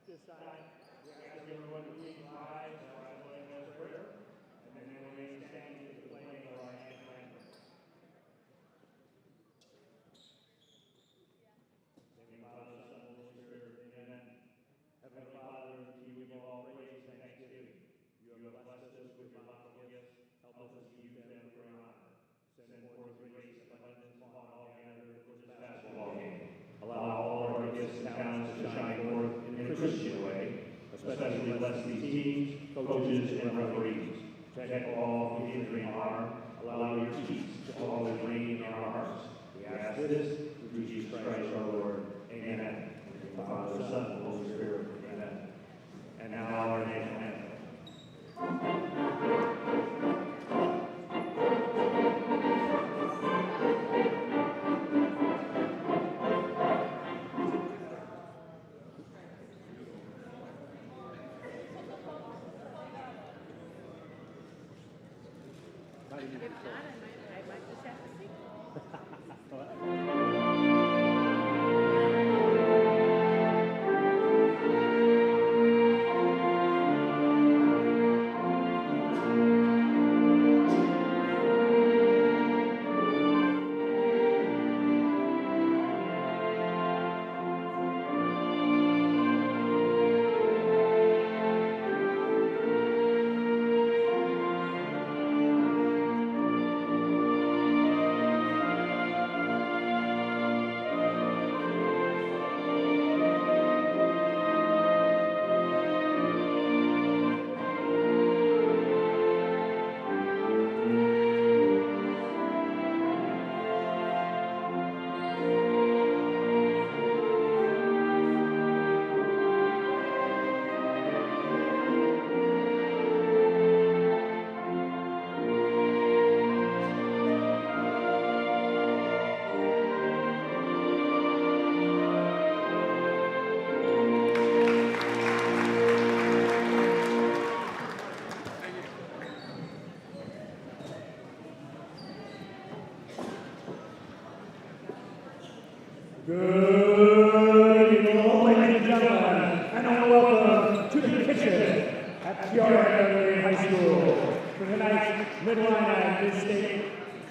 this side. We ask everyone to please rise while I lead us in prayer, and then remain standing to the playing of our national anthem. Name of the Father, Son, and Holy Spirit. Amen. Heavenly Father, to you we give all praise and thanksgiving. You have blessed us with your bountiful gifts. Help us to use them for your honor. Send forth grace and abundance upon all gathered for this basketball game. Allow all of our gifts and talents to shine forth in a Christian way. Especially bless these teams, coaches, and referees. Protect all from injury and harm. Allow your peace to always reign in our hearts. We ask this through Jesus Christ our Lord. Amen. In the Father, Son, and Holy Spirit. Amen. And now our national anthem. If not, I might just have to sing. Good evening, ladies and gentlemen, and welcome to the kitchen at PND High School for tonight's midline and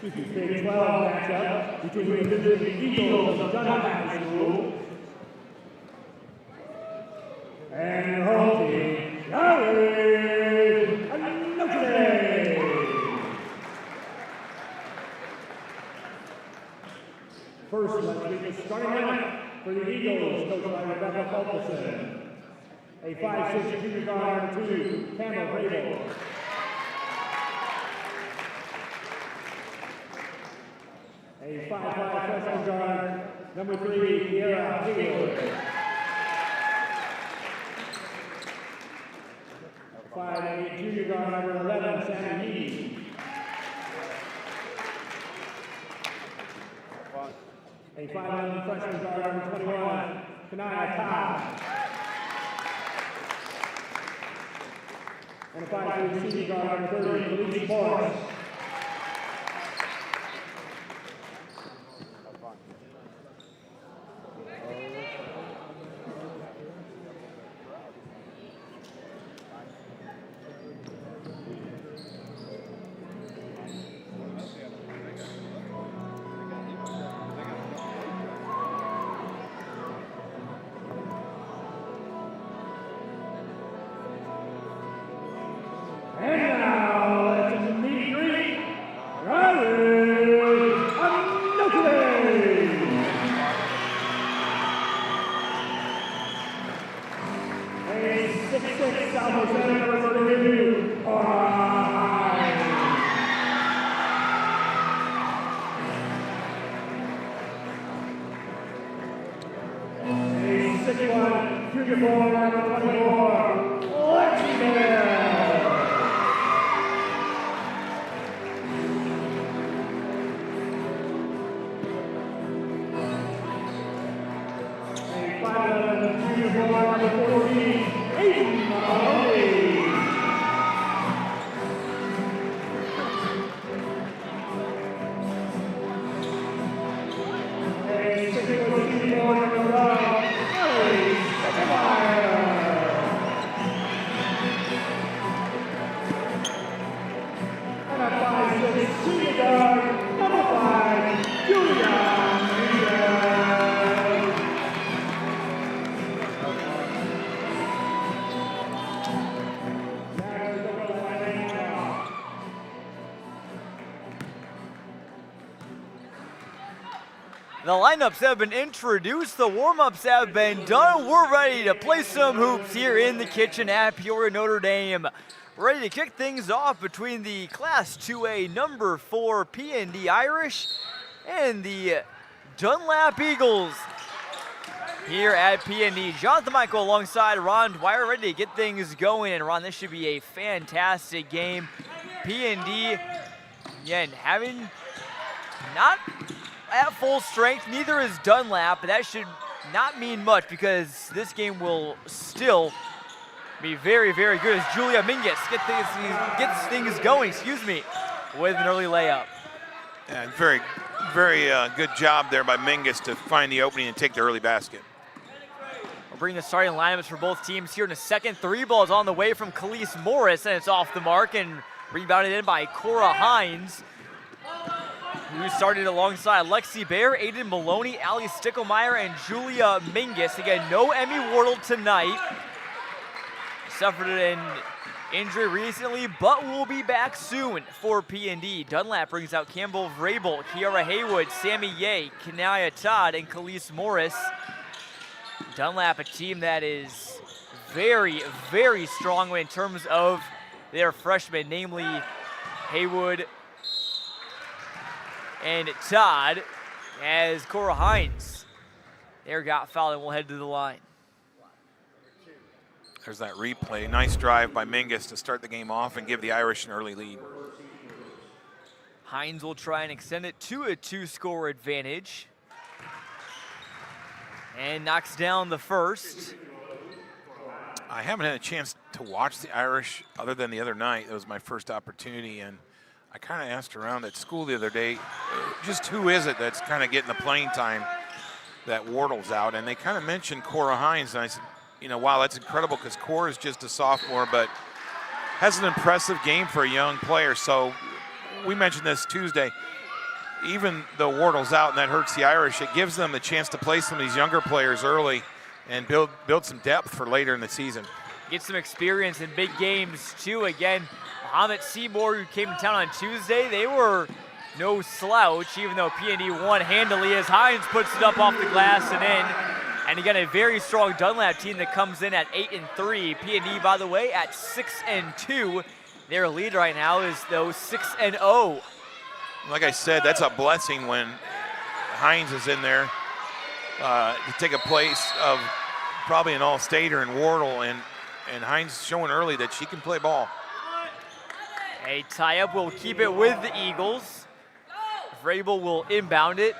Big 12 matchup between the visiting Eagles of Dunlap High School and your home team, Varsity and Notre Dame. First, let's meet the starting lineup for the Eagles, coached by Rebecca Fulkerson. A 5'6" junior guard, number 2, Cameron Rabel. A 5'5" freshman guard, number 3, Kiera Hayward. A 5'8" junior guard, number 11, Sammy Heed. A 5'11" freshman guard, number 21, Kanaya Cobb. And a 5'3" senior guard, number 30, Felice Morris. And now, let's meet and greet Varsity and Notre Dame. A 6'6" Southwest Center for the review. All right. A 6'1" junior forward, number 24, Lexi Bell. Junior forward, number 14, Aiden Mahoney. A 6'4" junior forward, number 12, Ellie Seckenmeyer. The lineups have been introduced, the warm-ups have been done. We're ready to play some hoops here in the kitchen at Peoria Notre Dame. Ready to kick things off between the Class 2A number 4 PND Irish and the Dunlap Eagles here at PND. Jonathan Michael alongside Ron Dwyer, ready to get things going. And Ron, this should be a fantastic game. PND, again, having not at full strength, neither is Dunlap, but that should not mean much because this game will still be very, very good as Julia Mingus gets things going, with an early layup. Yeah, very good job there by Mingus to find the opening and take the early basket. We'll bring the starting lineups for both teams here in a second. Three ball is on the way from Khalees Morris, and it's off the mark and rebounded in by Cora Hines, who started alongside Lexi Bear, Aiden Maloney, Allie Stickelmeyer, and Julia Mingus. Again, no Emmy Wardle tonight. Suffered an injury recently, but will be back soon for PND. Dunlap brings out Campbell Vrabel, Kiara Haywood, Sammy Ye, Kanaya Todd, and Khalees Morris. Dunlap, a team that is very, very strong in terms of their freshmen, namely Haywood and Todd, as Cora Hines there got fouled and will head to the line. There's that replay. Nice drive by Mingus to start the game off and give the Irish an early lead. Hines will try and extend it to a 2-score advantage. And knocks down the first. I haven't had a chance to watch the Irish other than the other night. That was my first opportunity, and I kind of asked around at school the other day, just who is it that's kind of getting the playing time that Wardle's out? And they kind of mentioned Cora Hines, and I said, you know, wow, that's incredible because Cora is just a sophomore, but has an impressive game for a young player. So we mentioned this Tuesday. Even though Wardle's out and that hurts the Irish, it gives them the chance to play some of these younger players early and build some depth for later in the season. Get some experience in big games, too. Again, Muhammad Seymour, who came to town on Tuesday, they were no slouch, even though PND won handily as Hines puts it up off the glass and in. And again, a very strong Dunlap team that comes in at 8-3. PND, by the way, at 6-2. Their lead right now is, though, 6-0. Like I said, that's a blessing when Hines is in there to take a place of probably an all-stater in Wardle, and Hines showing early that she can play ball. A tie-up will keep it with the Eagles. Vrabel will inbound it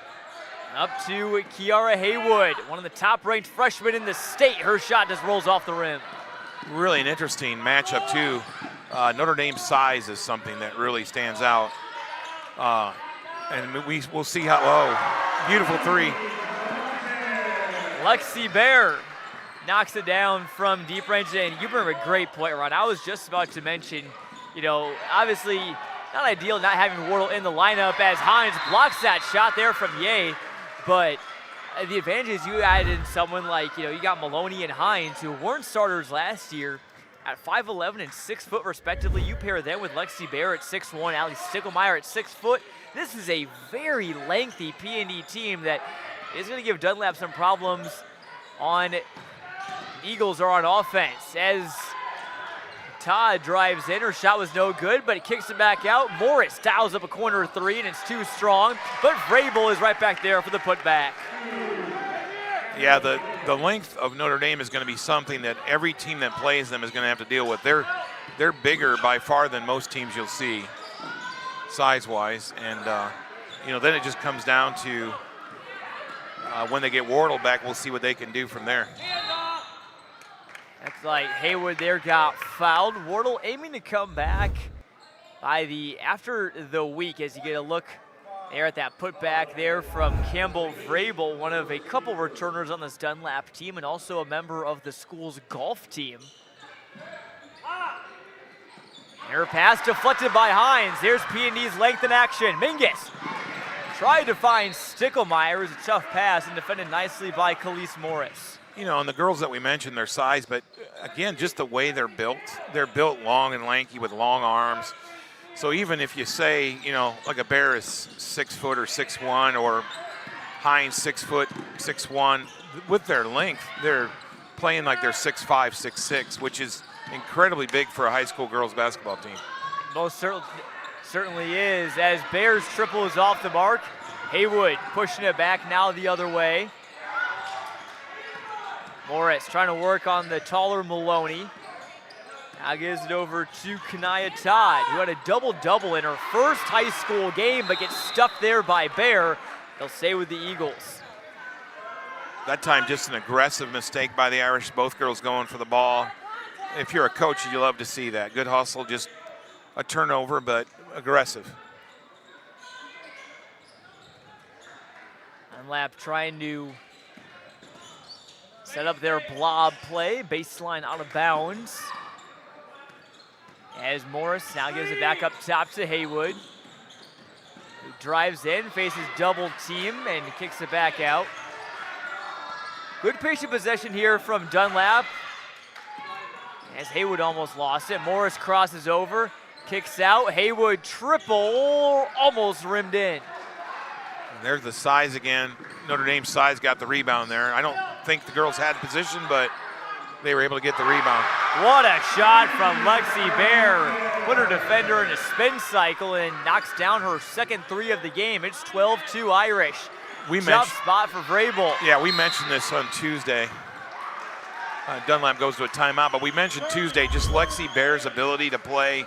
up to Kiara Haywood, one of the top-ranked freshmen in the state. Her shot just rolls off the rim. Really an interesting matchup, too. Notre Dame's size is something that really stands out. And we'll see how, beautiful three. Lexi Bear knocks it down from deep range, and you bring a great point, Ron. I was just about to mention, you know, obviously not ideal not having Wardle in the lineup as Hines blocks that shot there from Ye, but the advantage is you add in someone like, you know, you got Maloney and Hines who weren't starters last year at 5'11" and 6 foot respectively. You pair them with Lexi Bear at 6'1", Allie Stickelmeyer at 6 foot. This is a very lengthy PND team that is going to give Dunlap some problems on Eagles or on offense. As Todd drives in, her shot was no good, but it kicks it back out. Morris dials up a corner three, and it's too strong, but Vrabel is right back there for the putback. Yeah, the length of Notre Dame is going to be something that every team that plays them is going to have to deal with. They're bigger by far than most teams you'll see, size-wise, and you know, then it just comes down to when they get Wardle back, we'll see what they can do from there. That's like Haywood there got fouled. Wardle aiming to come back after the week as you get a look there at that putback there from Campbell Vrabel, one of a couple returners on this Dunlap team and also a member of the school's golf team. Air pass deflected by Hines. There's PND's length in action. Mingus tried to find Stickelmeyer. It was a tough pass and defended nicely by Khalees Morris. You know, and the girls that we mentioned, their size, but again, just the way they're built long and lanky with long arms. So even if you say, you know, like a Bear is 6 foot or 6'1", or Hines 6 foot, 6'1". With their length, they're playing like they're 6'5", 6'6", which is incredibly big for a high school girls basketball team. Most certainly is. As Bears triple is off the mark, Haywood pushing it back now the other way. Morris trying to work on the taller Maloney. Now gives it over to Kanaya Todd, who had a double-double in her first high school game, but gets stuffed there by Bear. They'll stay with the Eagles. That time just an aggressive mistake by the Irish, both girls going for the ball. If you're a coach, you love to see that. Good hustle, just a turnover, but aggressive. Dunlap trying to set up their blob play, baseline out of bounds. As Morris now gives it back up top to Haywood, who drives in, faces double team, and kicks it back out. Good patient possession here from Dunlap. As Haywood almost lost it, Morris crosses over, kicks out, Haywood triple, almost rimmed in. And there's the size again. Notre Dame size got the rebound there. I don't think the girls had position, but they were able to get the rebound. What a shot from Lexi Bear. Put her defender in a spin cycle and knocks down her second three of the game. It's 12-2 Irish. Tough spot for Vrabel. Yeah, we mentioned this on Tuesday. Dunlap goes to a timeout, but we mentioned Tuesday just Lexi Bear's ability to play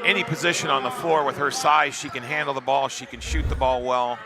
any position on the floor with her size. She can handle the ball. She can shoot the ball well.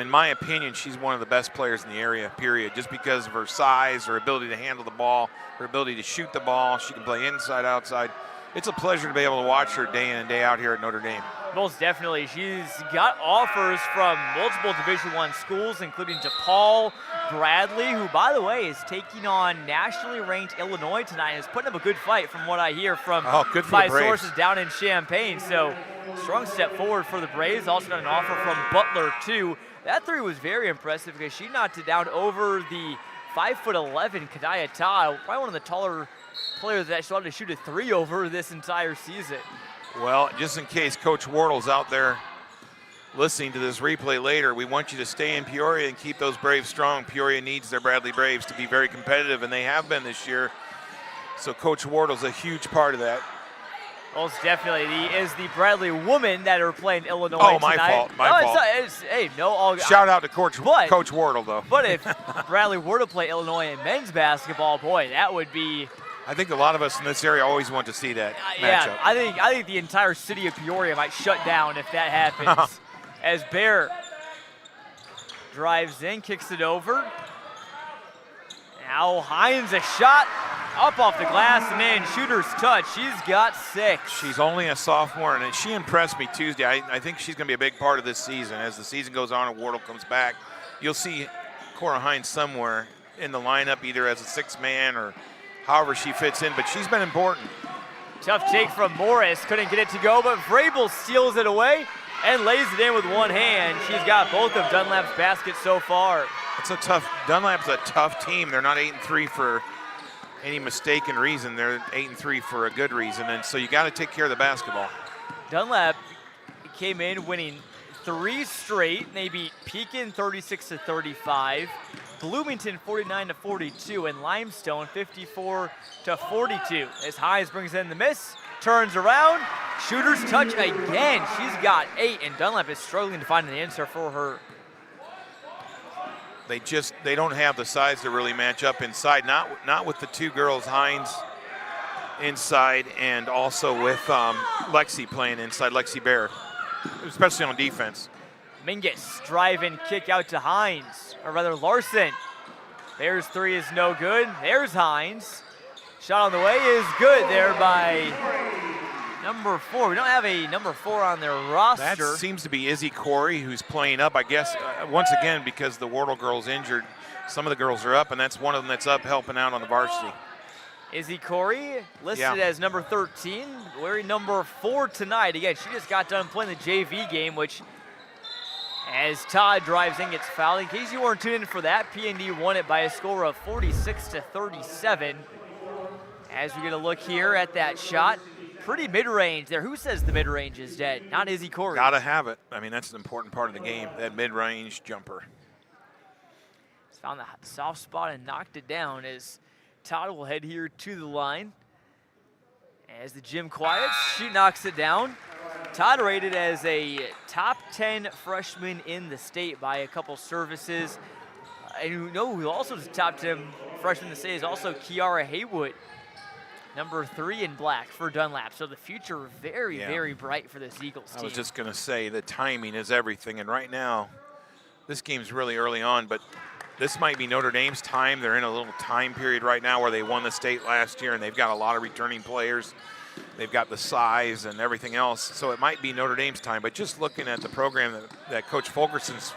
In my opinion, she's one of the best players in the area, period, just because of her size, her ability to handle the ball, her ability to shoot the ball. She can play inside, outside. It's a pleasure to be able to watch her day in and day out here at Notre Dame. Most definitely. She's got offers from multiple Division I schools, including DePaul, Bradley, who, by the way, is taking on nationally ranked Illinois tonight and is putting up a good fight from what I hear from my sources down in Champaign. So, strong step forward for the Braves. Also got an offer from Butler, too. That three was very impressive because she knocked it down over the 5'11" Kanaya Todd, probably one of the taller players that started to shoot a three over this entire season. Well, just in case Coach Wardle's out there listening to this replay later, we want you to stay in Peoria and keep those Braves strong. Peoria needs their Bradley Braves to be very competitive, and they have been this year. So Coach Wardle's a huge part of that. Most definitely. Is the Bradley women that are playing Illinois tonight. My fault. Hey, shout out to Coach Wardle, though. But if Bradley were to play Illinois in men's basketball, boy, that would be. I think a lot of us in this area always want to see that matchup. Yeah, I think the entire city of Peoria might shut down if that happens. As Bear drives in, kicks it over. Now Hines a shot up off the glass and in, shooter's touch. She's got 6. She's only a sophomore, and she impressed me Tuesday. I think she's going to be a big part of this season. As the season goes on and Wardle comes back, you'll see Cora Hines somewhere in the lineup, either as a 6-man or however she fits in, but she's been important. Tough take from Morris, couldn't get it to go, but Vrabel steals it away and lays it in with one hand. She's got both of Dunlap's baskets so far. Dunlap's a tough team. They're not 8-3 for any mistaken reason. They're 8-3 for a good reason, and so you got to take care of the basketball. Dunlap came in winning 3 straight. They beat Pekin 36-35, Bloomington 49-42, and Limestone 54-42. As Hines brings in the miss, turns around, shooter's touch again. She's got 8, and Dunlap is struggling to find an answer for her. They don't have the size to really match up inside. Not with the two girls, Hines inside, and also with Lexi playing inside, Lexi Bear, especially on defense. Mingus drive and kick out to Hines, or rather Larson. Bear's 3 is no good. There's Hines. Shot on the way is good there by number 4. We don't have a number 4 on their roster. That seems to be Izzy Corey, who's playing up, I guess, once again, because the Wardle girl's injured. Some of the girls are up, and that's one of them that's up helping out on the varsity. Izzy Corey listed as number 13, wearing number 4 tonight. Again, she just got done playing the JV game, which, as Todd drives in, gets fouled. In case you weren't tuned in for that, PND won it by a score of 46-37. As we get a look here at that shot, pretty mid-range there. Who says the mid-range is dead? Not Izzy Corey. Gotta have it. I mean, that's an important part of the game, that mid-range jumper. He's found the soft spot and knocked it down as Todd will head here to the line. As the gym quiets, she knocks it down. Todd rated as a top 10 freshman in the state by a couple services. And you know who also is top 10 freshman in the state is also Kiara Haywood, number 3 in black for Dunlap. So the future very, very bright for this Eagles team. I was just going to say the timing is everything. And right now, this game's really early on, but this might be Notre Dame's time. They're in a little time period right now where they won the state last year, and they've got a lot of returning players. They've got the size and everything else, so it might be Notre Dame's time. But just looking at the program that Coach Fulkerson's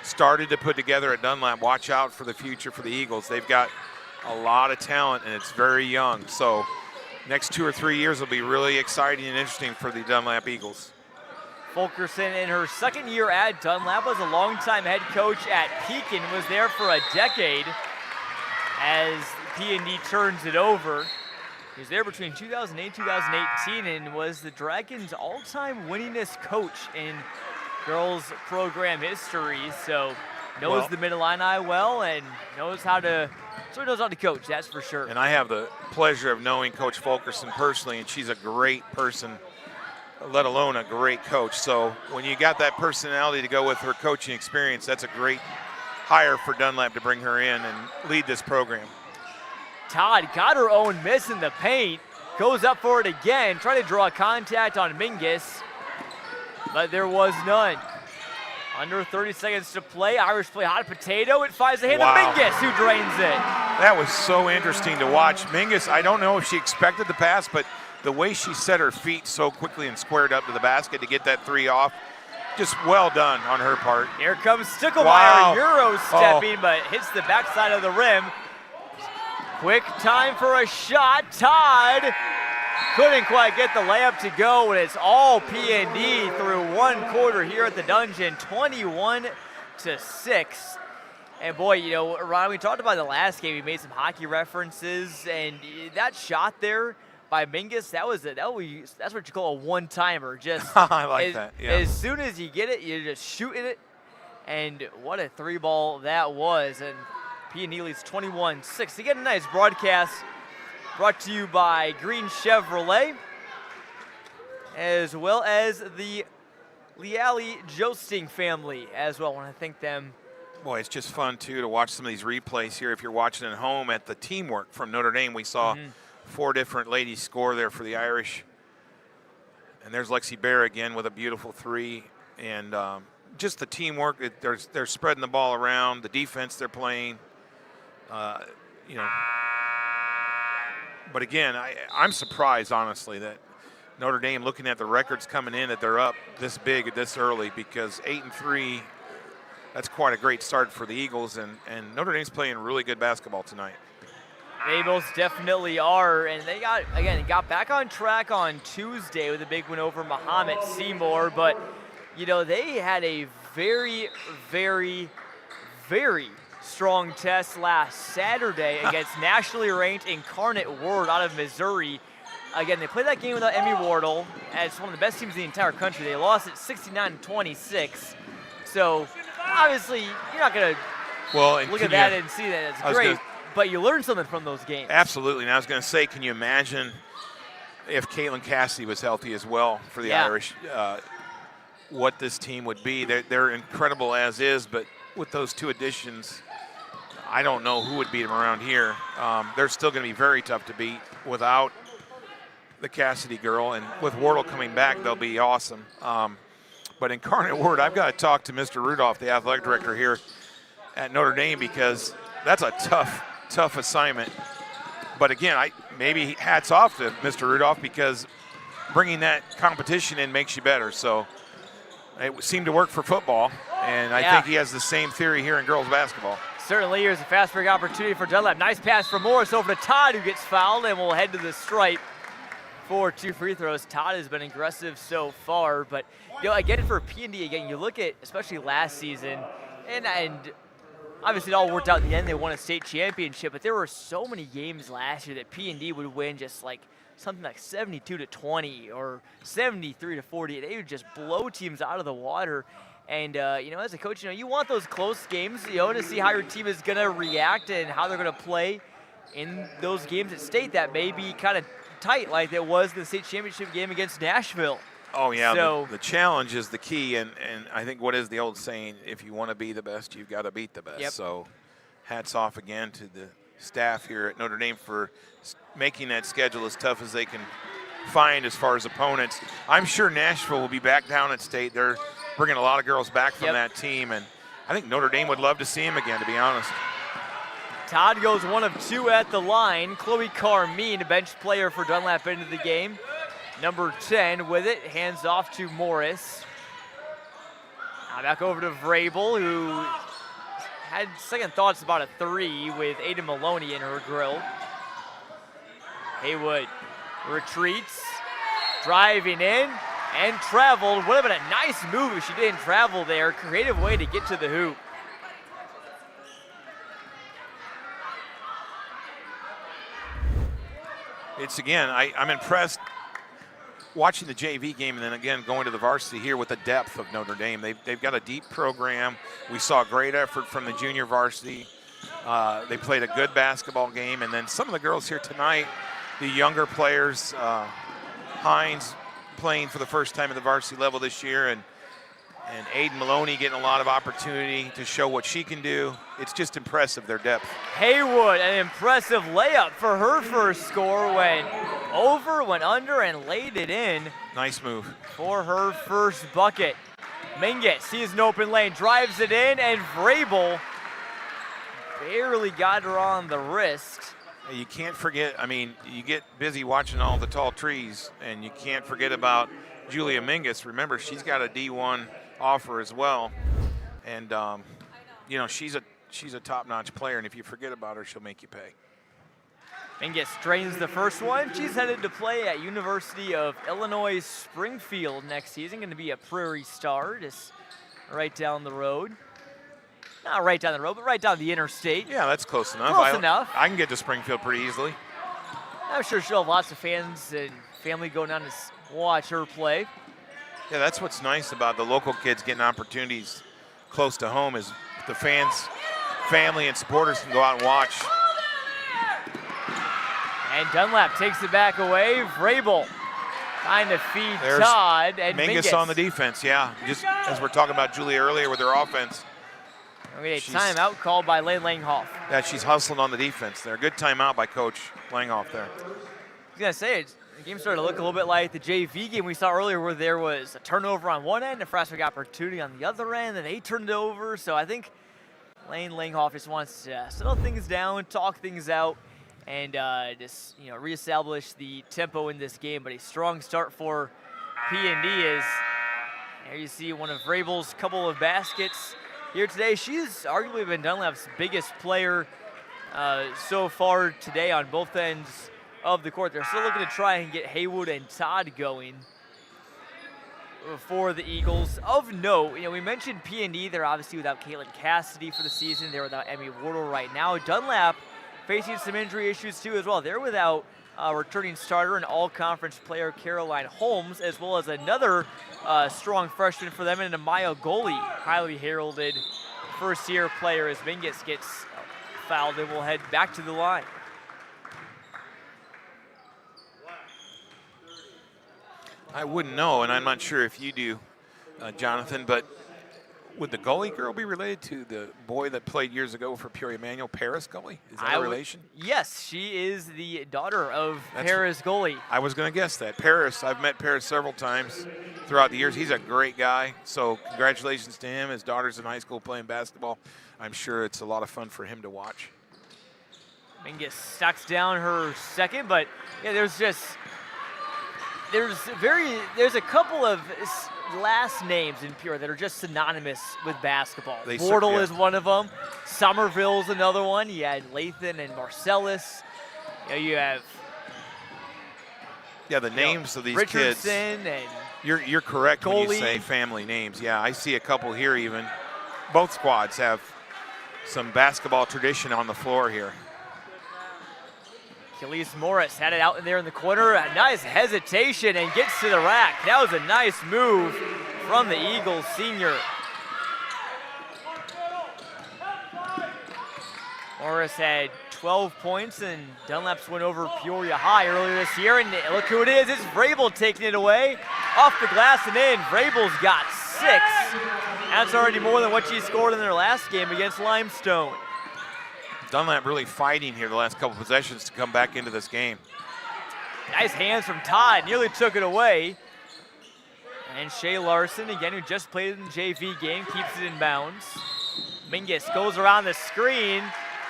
started to put together at Dunlap, watch out for the future for the Eagles. They've got a lot of talent, and it's very young. So next 2 or 3 years will be really exciting and interesting for the Dunlap Eagles. Fulkerson, in her second year at Dunlap, was a longtime head coach at Pekin, was there for a decade as PND turns it over. He was there between 2008 and 2018 and was the Dragons' all-time winningest coach in girls program history. So knows the Mid-Illini well and knows how to coach, that's for sure. And I have the pleasure of knowing Coach Fulkerson personally, and she's a great person, let alone a great coach. So when you got that personality to go with her coaching experience, that's a great hire for Dunlap to bring her in and lead this program. Todd got her own miss in the paint, goes up for it again, trying to draw contact on Mingus, but there was none. Under 30 seconds to play, Irish play hot potato, it finds a hand to Mingus, who drains it. That was so interesting to watch. Mingus, I don't know if she expected the pass, but the way she set her feet so quickly and squared up to the basket to get that 3 off, just well done on her part. Here comes Stickelmeyer, Euro stepping, but hits the backside of the rim. Quick time for a shot. Todd couldn't quite get the layup to go, and it's all PND through one quarter here at the Dungeon, 21-6. And boy, you know, Ron, we talked about the last game. We made some hockey references, and that shot there by Mingus, that's what you call a one-timer. Just I like that. Yeah. As soon as you get it, you're just shooting it, and what a 3-ball that was. And PND leads 21-6. Again, a nice broadcast brought to you by Green Chevrolet, as well as the Leali Joesting family as well. I want to thank them. Boy, it's just fun, too, to watch some of these replays here. If you're watching at home at the teamwork from Notre Dame, we saw 4 different ladies score there for the Irish. And there's Lexi Bear again with a beautiful 3. And just the teamwork, they're spreading the ball around, the defense they're playing. You know, but again, I'm surprised, honestly, that Notre Dame, looking at the records coming in, that they're up this big this early, because 8-3, that's quite a great start for the Eagles, and Notre Dame's playing really good basketball tonight. They most definitely are, and they got back on track on Tuesday with a big win over Muhammad Seymour, but you know, they had a very, very, very strong test last Saturday against nationally ranked Incarnate Word out of Missouri. Again, they played that game without Emmy Wardle, and it's one of the best teams in the entire country. They lost it 69-26. So obviously, you're not going to look at that and see that it's great, but you learn something from those games. Absolutely, and I was going to say, can you imagine if Caitlin Cassidy was healthy as well for the Irish, what this team would be? They're incredible as is, but with those 2 additions, I don't know who would beat them around here. They're still going to be very tough to beat without the Cassidy girl, and with Wardle coming back, they'll be awesome. But Incarnate Word, I've got to talk to Mr. Rudolph, the athletic director here at Notre Dame, because that's a tough assignment. But again, maybe hats off to Mr. Rudolph, because bringing that competition in makes you better. So it seemed to work for football, and I think he has the same theory here in girls basketball. Certainly, here's a fast break opportunity for Dunlap. Nice pass from Morris over to Todd, who gets fouled, and will head to the stripe for 2 free throws. Todd has been aggressive so far, but you know, again, for PND, again, you look at especially last season, and obviously it all worked out in the end. They won a state championship, but there were so many games last year that PND would win just like something like 72-20 or 73-40. They would just blow teams out of the water. And, as a coach, you want those close games, to see how your team is going to react and how they're going to play in those games at state that may be kind of tight like it was in the state championship game against Nashville. Oh, yeah, So, the challenge is the key, and I think what is the old saying, if you want to be the best, you've got to beat the best. Yep. So hats off again to the staff here at Notre Dame for making that schedule as tough as they can find as far as opponents. I'm sure Nashville will be back down at state. They're bringing a lot of girls back from that team, and I think Notre Dame would love to see them again, to be honest. Todd goes 1 of 2 at the line. Chloe Carmine, bench player for Dunlap, into the game. Number 10 with it, hands off to Morris. Now back over to Vrabel, who had second thoughts about a 3 with Aiden Maloney in her grill. Haywood retreats, driving in, and traveled. Would have been a nice move if she didn't travel there. Creative way to get to the hoop. It's, again, I'm impressed watching the JV game and then, again, going to the varsity here with the depth of Notre Dame. They've got a deep program. We saw great effort from the junior varsity. They played a good basketball game. And then some of the girls here tonight, the younger players, Hines playing for the first time at the varsity level this year, and Aiden Maloney getting a lot of opportunity to show what she can do. It's just impressive, their depth. Haywood, an impressive layup for her first score. Went over, went under, and laid it in. Nice move. For her first bucket. Mingus sees an open lane, drives it in, and Vrabel barely got her on the wrist. You can't forget, you get busy watching all the tall trees, and you can't forget about Julia Mingus. Remember, she's got a D1 offer as well. And, she's a top-notch player, and if you forget about her, she'll make you pay. Mingus drains the first one. She's headed to play at University of Illinois Springfield next season. Going to be a Prairie Star, just right down the road. Not right down the road, but right down the interstate. Yeah, that's close enough. Close enough. I can get to Springfield pretty easily. I'm sure she'll have lots of fans and family going down to watch her play. Yeah, that's what's nice about the local kids getting opportunities close to home is the fans, family, and supporters can go out and watch. And Dunlap takes it back away. Vrabel trying to feed There's Todd, and Mingus on the defense, yeah. Just as we're talking about Julia earlier with her offense. We get a timeout called by Lane Langhoff. Yeah, she's hustling on the defense there. Good timeout by Coach Langhoff there. I was going to say, the game started to look a little bit like the JV game we saw earlier, where there was a turnover on one end, a Nebraska got opportunity on the other end, and they turned it over. So I think Lane Langhoff just wants to settle things down, talk things out, and just reestablish the tempo in this game. But a strong start for PND is, there you see one of Vrabel's couple of baskets here today. She's arguably been Dunlap's biggest player so far today on both ends of the court. They're still looking to try and get Haywood and Todd going for the Eagles. Of note, we mentioned PND. They're obviously without Caitlin Cassidy for the season. They're without Emmy Wardle right now. Dunlap facing some injury issues too as well. They're without returning starter and all-conference player Caroline Holmes, as well as another strong freshman for them, and Amaya Goli, highly heralded first-year player, as Mingus gets fouled and will head back to the line. I wouldn't know, and I'm not sure if you do, Jonathan, but would the Gully girl be related to the boy that played years ago for Peoria Manual, Paris Gully? Is that a relation? Yes, she is the daughter of Paris Gully. I was going to guess that. Paris, I've met Paris several times throughout the years. He's a great guy, so congratulations to him. His daughter's in high school playing basketball. I'm sure it's a lot of fun for him to watch. Mingus stacks down her second, but yeah, there's a couple of last names in Peoria that are just synonymous with basketball. Wardle is one of them. Somerville's another one. You had Lathan and Marcellus. You have the names of these Richardson kids. And you're correct when you Goalie. say family names. Yeah, I see a couple here even. Both squads have some basketball tradition on the floor here. Khalees Morris had it out in there in the corner. A nice hesitation and gets to the rack. That was a nice move from the Eagles senior. Morris had 12 points in Dunlap's win over Peoria High earlier this year. And look who it is. It's Vrabel taking it away. Off the glass and in. Vrabel's got 6. That's already more than what she scored in their last game against Limestone. Dunlap really fighting here the last couple possessions to come back into this game. Nice hands from Todd, nearly took it away. And Shea Larson, again, who just played in the JV game, keeps it in bounds. Mingus goes around the screen,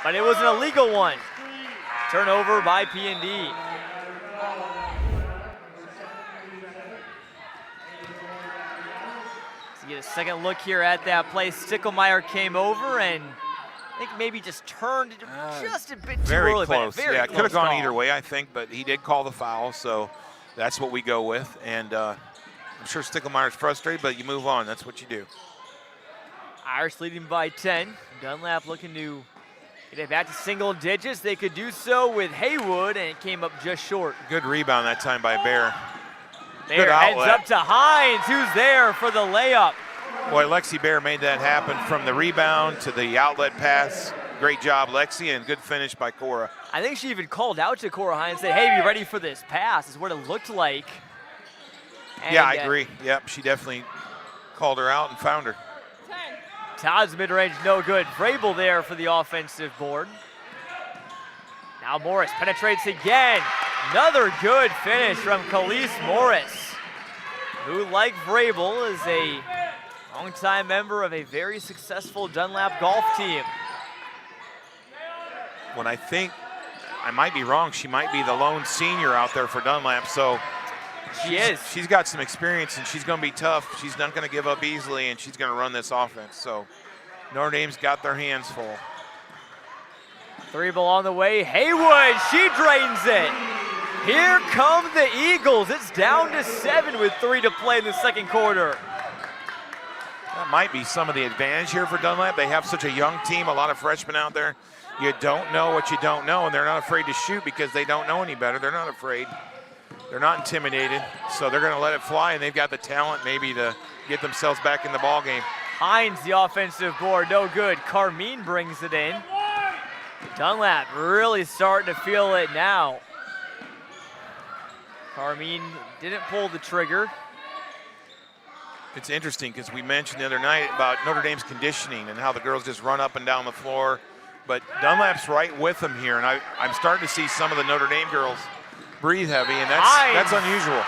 but it was an illegal one. Turnover by PND. So get a second look here at that play. Sticklemeyer came over and I think maybe just turned just a bit too early. Very close. Yeah, it could have gone call. either way, I think, but he did call the foul, so that's what we go with. And I'm sure Sticklemeyer's frustrated, but you move on. That's what you do. Irish leading by 10. Dunlap looking to get it back to single digits. They could do so with Haywood, and it came up just short. Good rebound that time by Bear. Bear heads up to Hines, who's there for the layup. Boy, Lexi Bear made that happen from the rebound to the outlet pass. Great job, Lexi, and good finish by Cora. I think she even called out to Cora Hines and said, hey, be ready for this pass, is what it looked like. And, yeah, I agree. Yep, she definitely called her out and found her. Todd's mid-range no good. Vrabel there for the offensive board. Now Morris penetrates again. Another good finish from Khalees Morris, who, like Vrabel, is a longtime member of a very successful Dunlap golf team. When I think, I might be wrong, she might be the lone senior out there for Dunlap, so she is. She's got some experience and she's going to be tough. She's not going to give up easily and she's going to run this offense. So Notre Dame's got their hands full. 3 ball on the way. Haywood, she drains it. Here come the Eagles. It's down to 7 with 3 to play in the second quarter. That might be some of the advantage here for Dunlap. They have such a young team, a lot of freshmen out there. You don't know what you don't know, and they're not afraid to shoot because they don't know any better. They're not afraid. They're not intimidated, so they're going to let it fly, and they've got the talent maybe to get themselves back in the ball game. Hines, the offensive board, no good. Carmine brings it in. Dunlap really starting to feel it now. Carmine didn't pull the trigger. It's interesting because we mentioned the other night about Notre Dame's conditioning and how the girls just run up and down the floor. But Dunlap's right with them here, and I'm starting to see some of the Notre Dame girls breathe heavy, and that's unusual.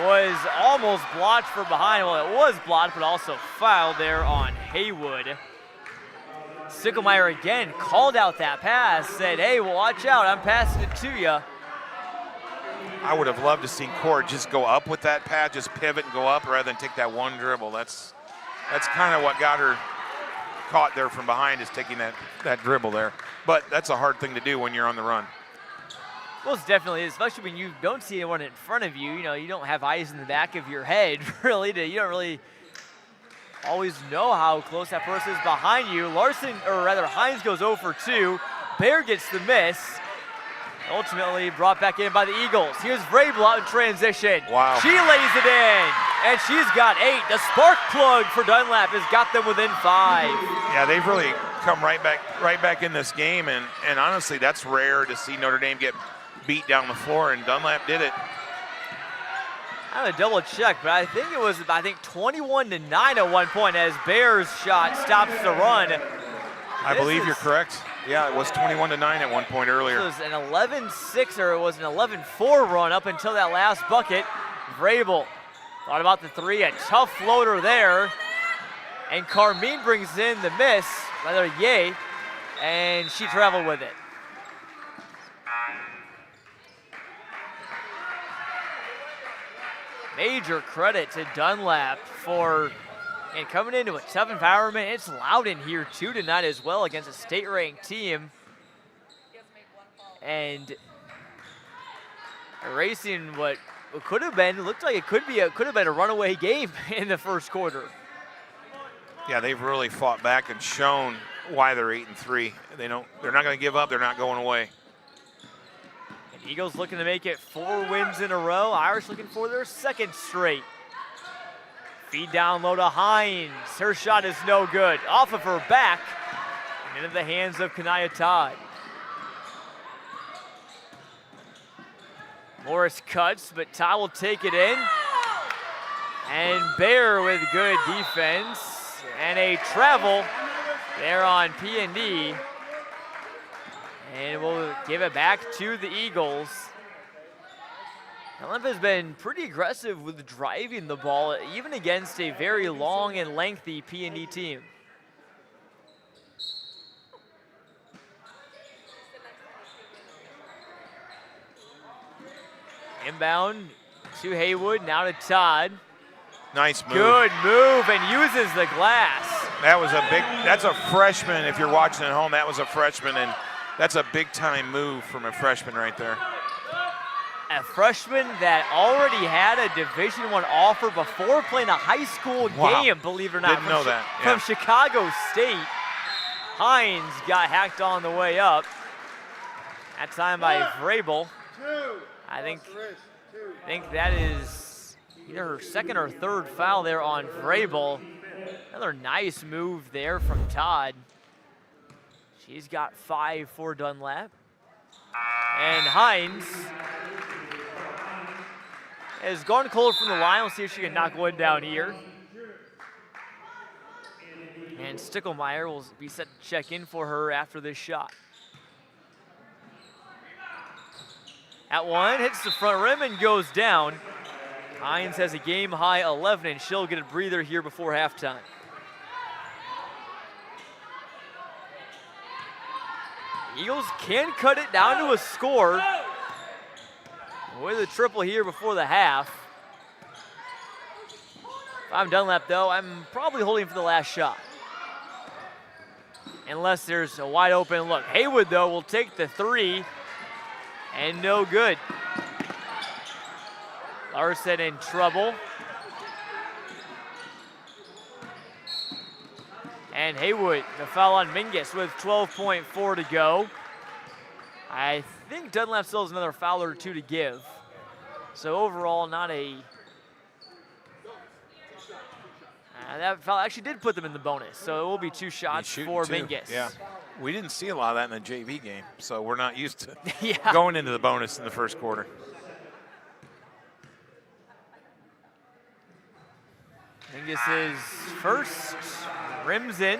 Was almost blocked from behind. Well, it was blocked, but also fouled there on Haywood. Sticklemeyer again called out that pass, said, hey, well, watch out, I'm passing it to you. I would have loved to see Cora just go up with that pass, just pivot and go up rather than take that one dribble. That's kind of what got her caught there from behind, is taking that dribble there. But that's a hard thing to do when you're on the run. Well, it definitely is, especially when you don't see anyone in front of you. You know, you don't have eyes in the back of your head, really. You don't really always know how close that person is behind you. Hines goes 0 for 2. Bear gets the miss. Ultimately brought back in by the Eagles. Here's Vrabel out in transition. Wow. She lays it in, and she's got 8. The spark plug for Dunlap has got them within 5. Yeah, they've really come right back in this game, and honestly, that's rare to see Notre Dame get beat down the floor, and Dunlap did it. I have to double check, but I think it was 21-9 at one point as Bears' shot stops the run. I believe you're correct. Yeah, it was 21-9 at one point earlier. It was an 11-6 or it was an 11-4 run up until that last bucket. Vrabel thought about the 3, a tough floater there. And Carmine brings in the miss, and she traveled with it. Major credit to Dunlap for coming into a tough environment. It's loud in here too tonight as well against a state-ranked team. And erasing what could have been, looked like it could have been a runaway game in the first quarter. Yeah, they've really fought back and shown why they're 8-3. They're not going to give up. They're not going away. And Eagles looking to make it 4 wins in a row. Irish looking for their 2nd straight. Feed down low to Hines. Her shot is no good. Off of her back and into the hands of Kanaya Todd. Morris cuts, but Todd will take it in. And Bear with good defense. And a travel there on PND. And we'll give it back to the Eagles. Dunlap has been pretty aggressive with driving the ball, even against a very long and lengthy PND team. Inbound to Haywood, now to Todd. Nice move. Good move, and uses the glass. That's a freshman. If you're watching at home, that was a freshman, and that's a big time move from a freshman right there. A freshman that already had a Division I offer before playing a high school game, believe it or not. Didn't know that. Yeah. From Chicago State. Hines got hacked on the way up. That time by Vrabel. I think that is either her 2nd or 3rd foul there on Vrabel. Another nice move there from Todd. She's got 5 for Dunlap. And Hines has gone cold from the line. We'll see if she can knock one down here. And Stickelmeyer will be set to check in for her after this shot. At one, hits the front rim and goes down. Hines has a game-high 11, and she'll get a breather here before halftime. Eagles can cut it down to a score with a triple here before the half. If I'm Dunlap, though, I'm probably holding for the last shot. Unless there's a wide open look. Haywood, though, will take the 3. And no good. Larson in trouble. And Haywood, the foul on Mingus with 12.4 to go. I think Dunlap still has another foul or 2 to give. So overall, not a... that foul actually did put them in the bonus. So it will be 2 shots for Mingus. Yeah. We didn't see a lot of that in the JV game, so we're not used to going into the bonus in the first quarter. Mingus' first, rims in.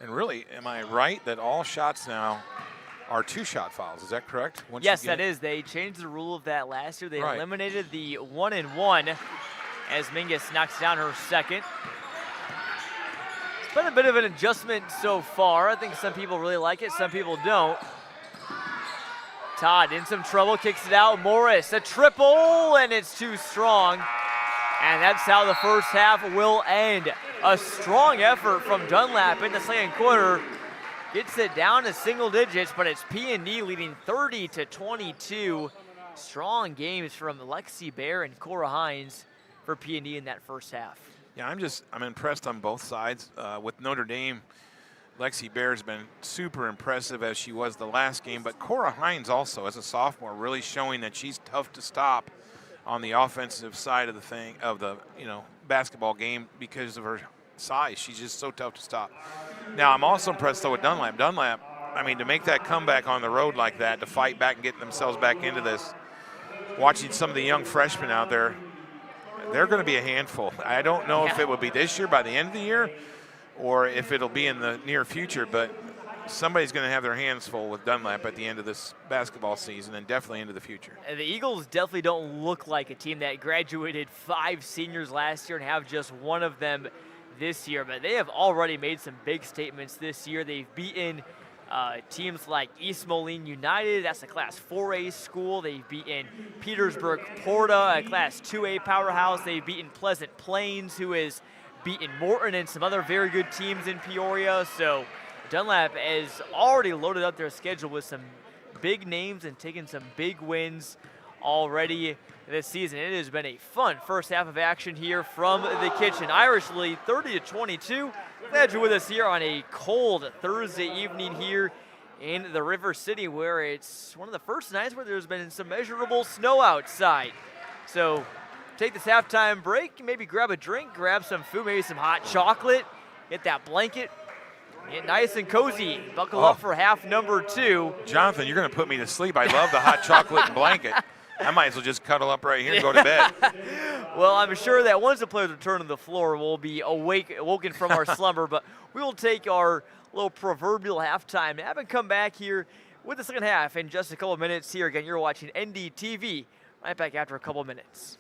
And really, am I right that all shots now are 2-shot fouls? Is that correct? Yes, that is. They changed the rule of that last year. They eliminated the 1-and-1 as Mingus knocks down her 2nd. It's been a bit of an adjustment so far. I think some people really like it, some people don't. Todd in some trouble, kicks it out. Morris, a triple, and it's too strong. And that's how the first half will end. A strong effort from Dunlap in the 2nd quarter. Gets it down to single digits, but it's PND leading 30-22. Strong games from Lexi Bear and Cora Hines for PND in that first half. Yeah, I'm impressed on both sides. With Notre Dame, Lexi Bear has been super impressive as she was the last game, but Cora Hines also, as a sophomore, really showing that she's tough to stop on the offensive side of the basketball game because of her size. She's just so tough to stop. Now, I'm also impressed, though, with Dunlap. Dunlap, I mean, to make that comeback on the road like that, to fight back and get themselves back into this, watching some of the young freshmen out there, they're going to be a handful. I don't know if it will be this year by the end of the year or if it'll be in the near future, but somebody's going to have their hands full with Dunlap at the end of this basketball season and definitely into the future. The Eagles definitely don't look like a team that graduated 5 seniors last year and have just one of them this year, but they have already made some big statements this year. They've beaten teams like East Moline United, that's a Class 4A school. They've beaten Petersburg Porta, a Class 2A powerhouse. They've beaten Pleasant Plains, who has beaten Morton and some other very good teams in Peoria. So Dunlap has already loaded up their schedule with some big names and taken some big wins already this season. It has been a fun first half of action here from the kitchen. Irish lead 30-22. Glad you're with us here on a cold Thursday evening here in the River City, where it's one of the first nights where there's been some measurable snow outside. So take this halftime break, maybe grab a drink, grab some food, maybe some hot chocolate, get that blanket, get nice and cozy. Buckle up for half number 2. Jonathan, you're going to put me to sleep. I love the hot chocolate and blanket. I might as well just cuddle up right here and go to bed. Well, I'm sure that once the players return to the floor, we'll be awoken from our slumber, but we will take our little proverbial halftime nap and come back here with the second half in just a couple of minutes. Here again, you're watching NDTV. Right back after a couple of minutes.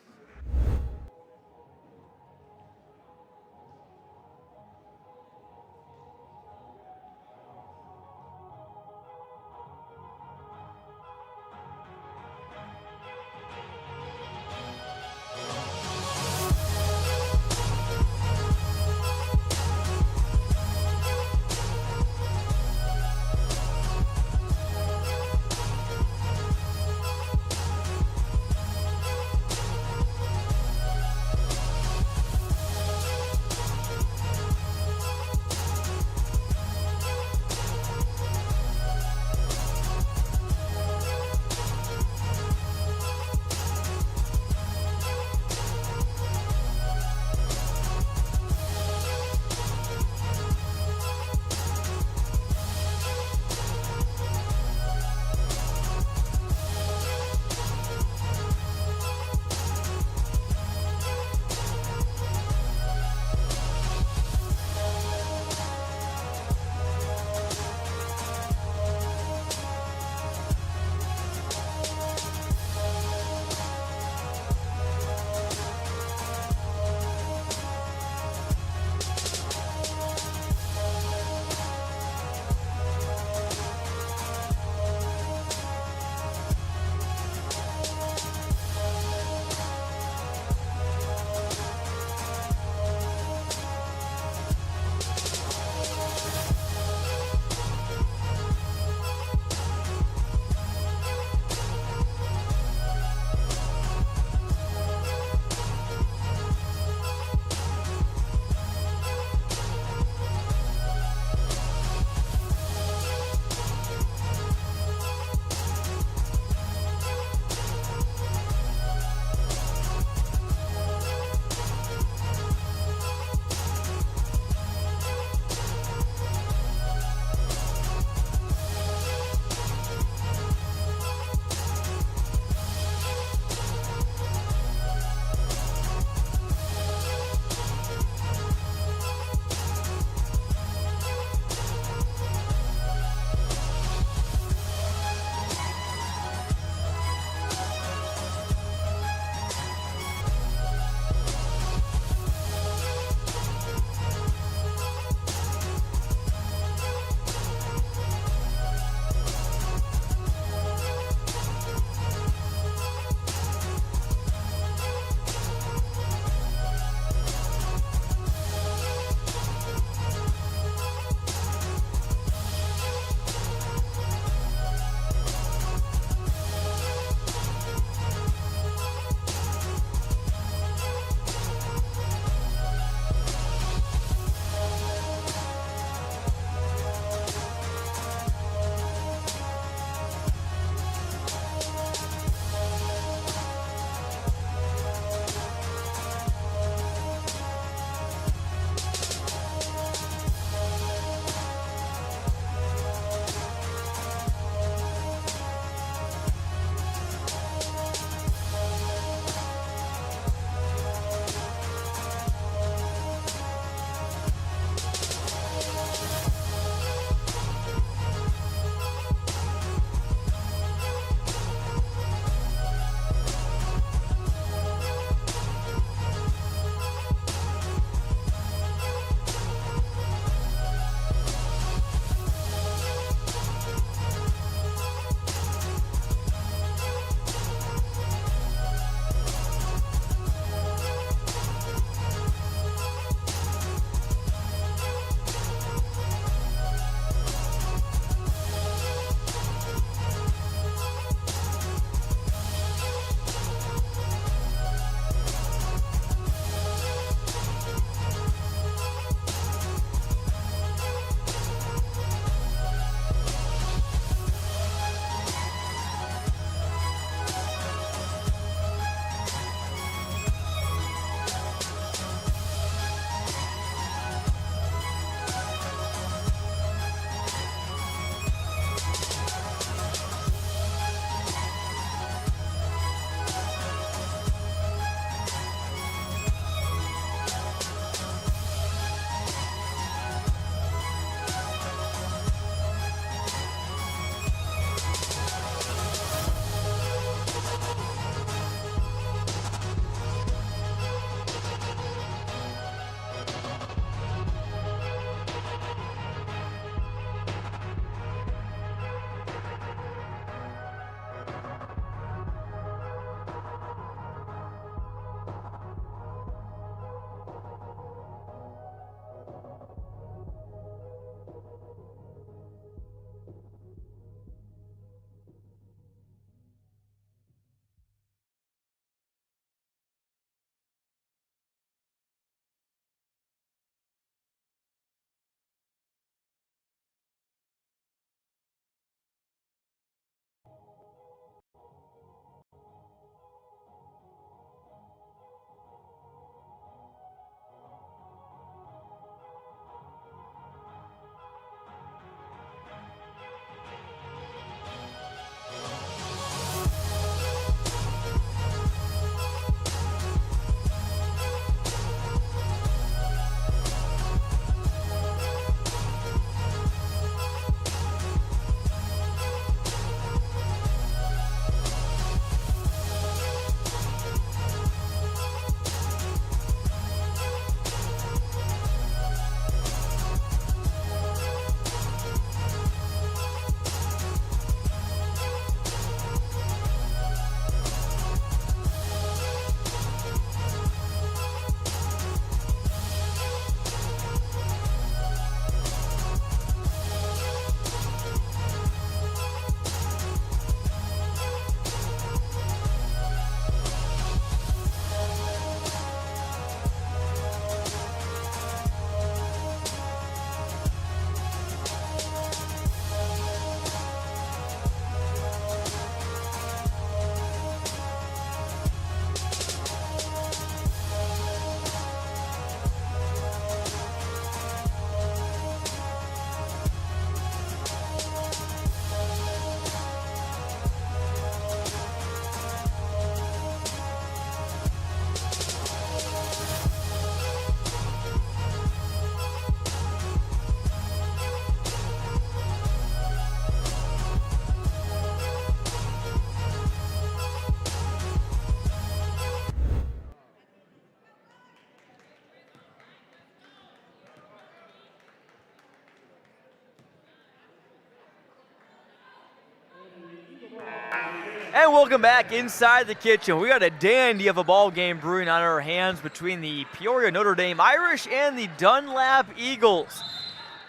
And welcome back inside the kitchen. We got a dandy of a ball game brewing on our hands between the Peoria Notre Dame Irish and the Dunlap Eagles.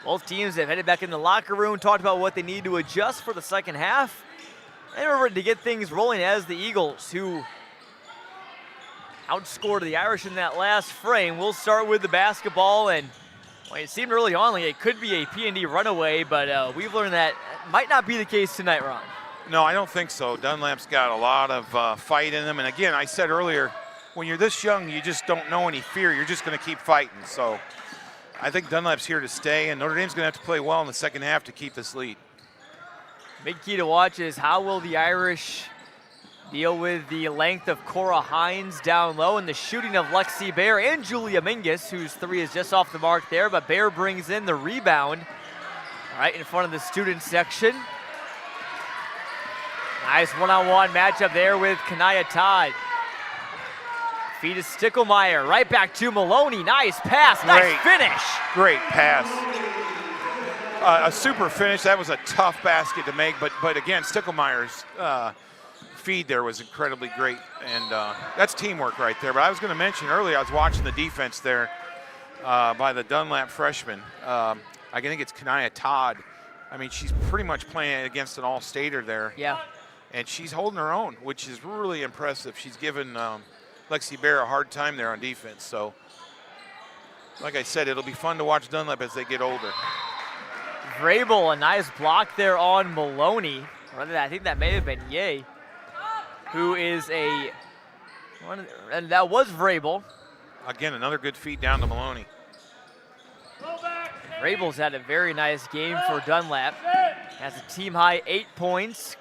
Both teams have headed back in the locker room, talked about what they need to adjust for the second half. And we're ready to get things rolling as the Eagles, who outscored the Irish in that last frame. We'll start with the basketball, and well, it seemed early on like it could be a PND runaway, but we've learned that might not be the case tonight, Ron. No, I don't think so. Dunlap's got a lot of fight in them. And again, I said earlier, when you're this young, you just don't know any fear. You're just going to keep fighting. So I think Dunlap's here to stay, and Notre Dame's going to have to play well in the second half to keep this lead. Big key to watch is how will the Irish deal with the length of Cora Hines down low and the shooting of Lexi Bear and Julia Mingus, whose three is just off the mark there, but Bear brings in the rebound right in front of the student section. Nice one-on-one matchup there with Kanaya Todd. Feed to Sticklemeyer, right back to Maloney. Nice pass, nice finish. Great pass. A super finish. That was a tough basket to make, but again, Sticklemeyer's feed there was incredibly great, and that's teamwork right there. But I was going to mention earlier, I was watching the defense there by the Dunlap freshman. I think it's Kanaya Todd. I mean, she's pretty much playing against an all-stater there. Yeah. And she's holding her own, which is really impressive. She's given Lexi Bear a hard time there on defense. So, like I said, it'll be fun to watch Dunlap as they get older. Vrabel, a nice block there on Maloney. I think that may have been Ye, who is and that was Vrabel. Again, another good feed down to Maloney. Vrabel's had a very nice game for Dunlap. Has a team-high 8 points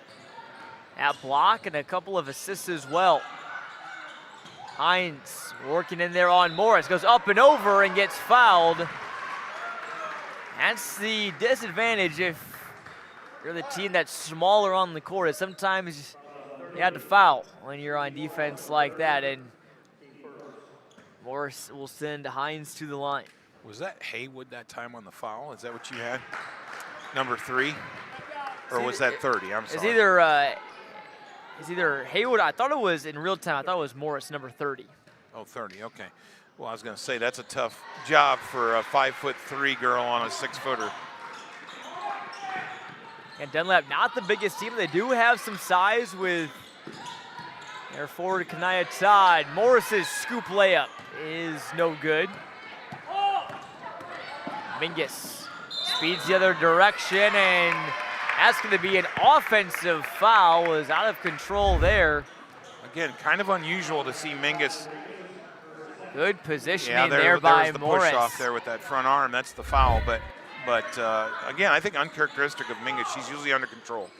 at block and a couple of assists as well. Hines working in there on Morris, goes up and over and gets fouled. That's the disadvantage if you're the team that's smaller on the court. Sometimes you have to foul when you're on defense like that, and Morris will send Hines to the line. Was that Haywood that time on the foul? Is that what you had? Number 3? Or was that 30? I'm sorry. It's either Haywood, I thought it was in real time, I thought it was Morris, number 30. Oh, 30, okay. Well, I was going to say that's a tough job for a 5'3" girl on a 6-footer. And Dunlap, not the biggest team. They do have some size with their forward, Kanaya Todd. Morris's scoop layup is no good. Mingus speeds the other direction, and that's going to be an offensive foul. Is out of control there. Again, kind of unusual to see Mingus. Good positioning there by the Morris. Push off there with that front arm. That's the foul. But again, I think uncharacteristic of Mingus. She's usually under control.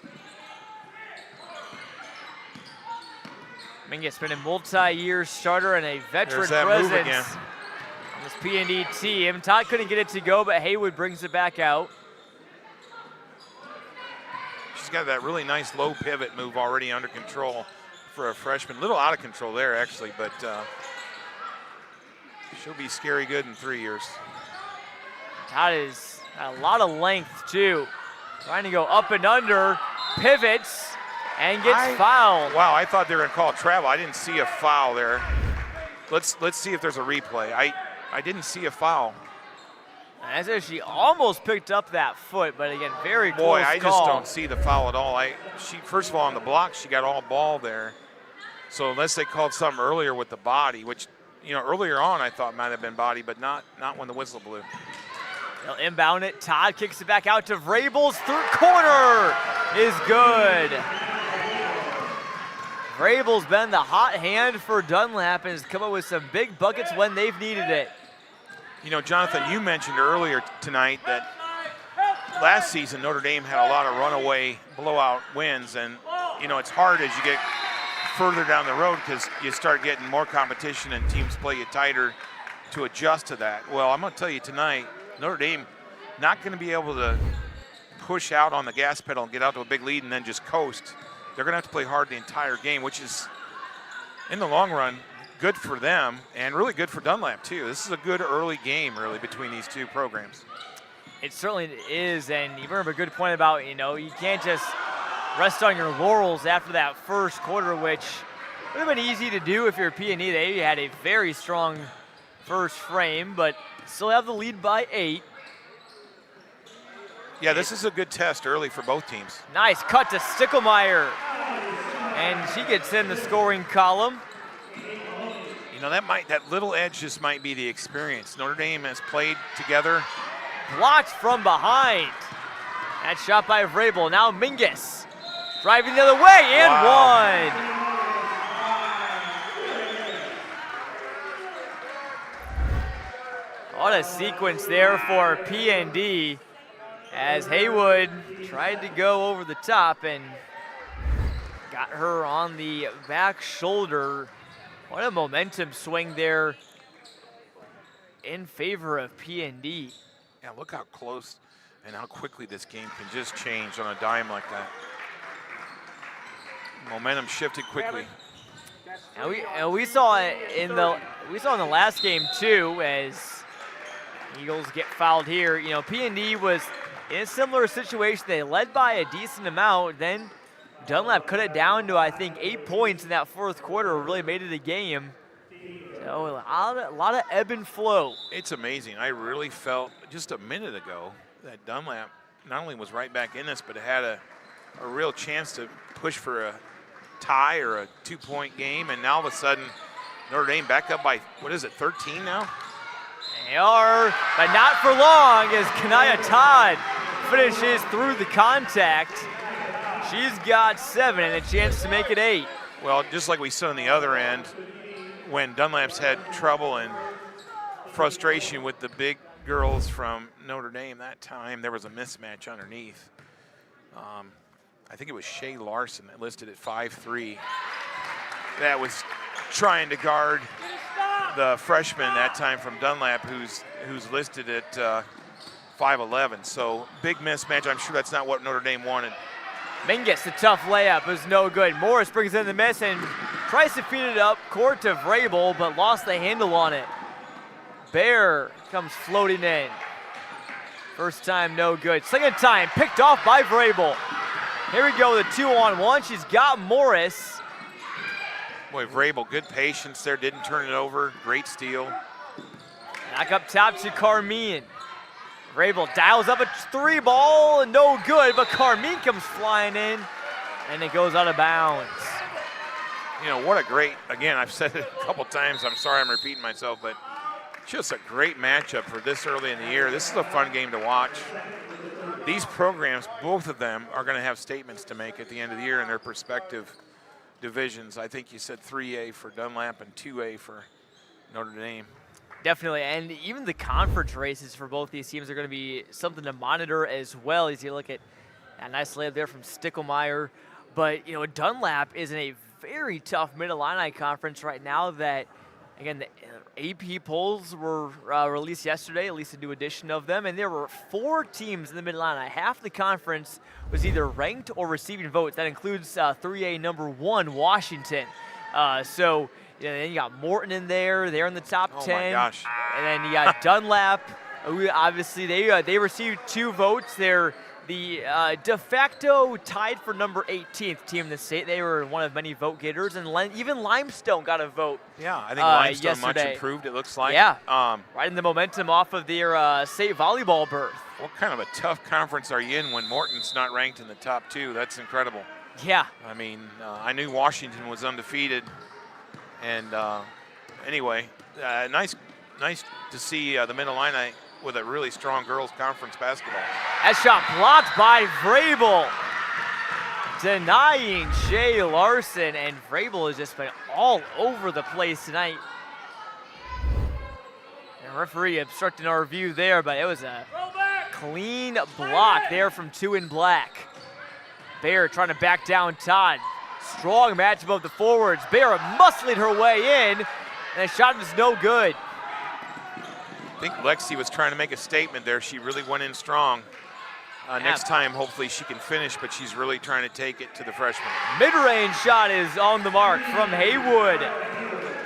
Mingus been a multi-year starter and a veteran presence on this PND team. Todd couldn't get it to go, but Haywood brings it back out. She's got that really nice low pivot move already under control for a freshman. A little out of control there, actually, but she'll be scary good in 3 years. Todd is a lot of length, too. Trying to go up and under, pivots, and gets fouled. Wow, I thought they were going to call travel. I didn't see a foul there. Let's see if there's a replay. I didn't see a foul. As if she almost picked up that foot, but again, very close call. Boy, I just don't see the foul at all. She first of all, on the block, she got all ball there. So unless they called something earlier with the body, which, earlier on I thought might have been body, but not when the whistle blew. They'll inbound it. Todd kicks it back out to Vrabel's third corner is good. Vrabel's been the hot hand for Dunlap and has come up with some big buckets when they've needed it. Jonathan, you mentioned earlier tonight that last season Notre Dame had a lot of runaway blowout wins, and it's hard as you get further down the road because you start getting more competition and teams play you tighter to adjust to that. Well, I'm going to tell you tonight, Notre Dame not going to be able to push out on the gas pedal and get out to a big lead and then just coast. They're going to have to play hard the entire game, which is, in the long run, good for them and really good for Dunlap, too. This is a good early game, really, between these two programs. It certainly is, and you bring up a good point about, you can't just rest on your laurels after that first quarter, which would have been easy to do if you're PND. They had a very strong first frame, but still have the lead by 8. Yeah, this is a good test early for both teams. Nice cut to Sticklemeyer, and she gets in the scoring column. You know, that little edge just might be the experience. Notre Dame has played together. Blocked from behind. That shot by Vrabel. Now Mingus driving the other way and one. What a sequence there for PND as Haywood tried to go over the top and got her on the back shoulder. What a momentum swing there in favor of PND. Yeah, look how close and how quickly this game can just change on a dime like that. Momentum shifted quickly. And we saw it in the last game too, as Eagles get fouled here. You know, PND was in a similar situation. They led by a decent amount. Then Dunlap cut it down to, I think, 8 points in that fourth quarter. Really made it a game. So a lot of ebb and flow. It's amazing. I really felt just a minute ago that Dunlap not only was right back in this, but had a real chance to push for a tie or a 2-point game. And now all of a sudden, Notre Dame back up by, 13 now? They are, but not for long as Kanaya Todd finishes through the contact. She's got 7 and a chance to make it 8. Well, just like we saw on the other end, when Dunlap's had trouble and frustration with the big girls from Notre Dame that time, there was a mismatch underneath. I think it was Shay Larson that listed at 5'3", that was trying to guard the freshman that time from Dunlap, who's listed at 5'11". So big mismatch. I'm sure that's not what Notre Dame wanted. Mingus, the tough layup is no good. Morris brings in the miss and tries to feed it up court to Vrabel, but lost the handle on it. Bear comes floating in. First time, no good. Second time, picked off by Vrabel. Here we go with a 2-on-1. She's got Morris. Boy, Vrabel, good patience there, didn't turn it over. Great steal. Back up top to Carmine. Vrabel dials up a 3 ball, no good, but Carmine comes flying in, and it goes out of bounds. You know, what a great, again, I've said it a couple times, I'm sorry I'm repeating myself, but just a great matchup for this early in the year. This is a fun game to watch. These programs, both of them, are going to have statements to make at the end of the year in their respective divisions. I think you said 3A for Dunlap and 2A for Notre Dame. Definitely, and even the conference races for both these teams are going to be something to monitor as well, as you look at that nice layup there from Sticklemeyer. But, you know, Dunlap is in a very tough Mid-Illini conference right now that, again, the AP polls were released yesterday, at least a new edition of them, and there were 4 teams in the Mid-Illini. Half the conference was either ranked or receiving votes. That includes 3A number 1, Washington. So, you know, then you got Morton in there. They're in the top 10. Oh, my gosh. And then you got Dunlap. Obviously, they received 2 votes. They're the de facto tied for number 18th team in the state. They were one of many vote getters, and even Limestone got a vote. Yeah, I think Limestone yesterday. much improved, it looks like. Yeah, riding the momentum off of their state volleyball berth. What kind of a tough conference are you in when Morton's not ranked in the top 2? That's incredible. Yeah. I mean, I knew Washington was undefeated. And anyway, nice to see the Mid-Illini with a really strong girls conference basketball. That shot blocked by Vrabel, denying Shay Larson, and Vrabel has just been all over the place tonight. And referee obstructing our view there, but it was a clean block there from 2 in black. Bear trying to back down Todd. Strong matchup of the forwards. Bear muscling her way in, and the shot is no good. I think Lexi was trying to make a statement there. She really went in strong. Next time, hopefully she can finish, but she's really trying to take it to the freshman. Mid-range shot is on the mark from Haywood.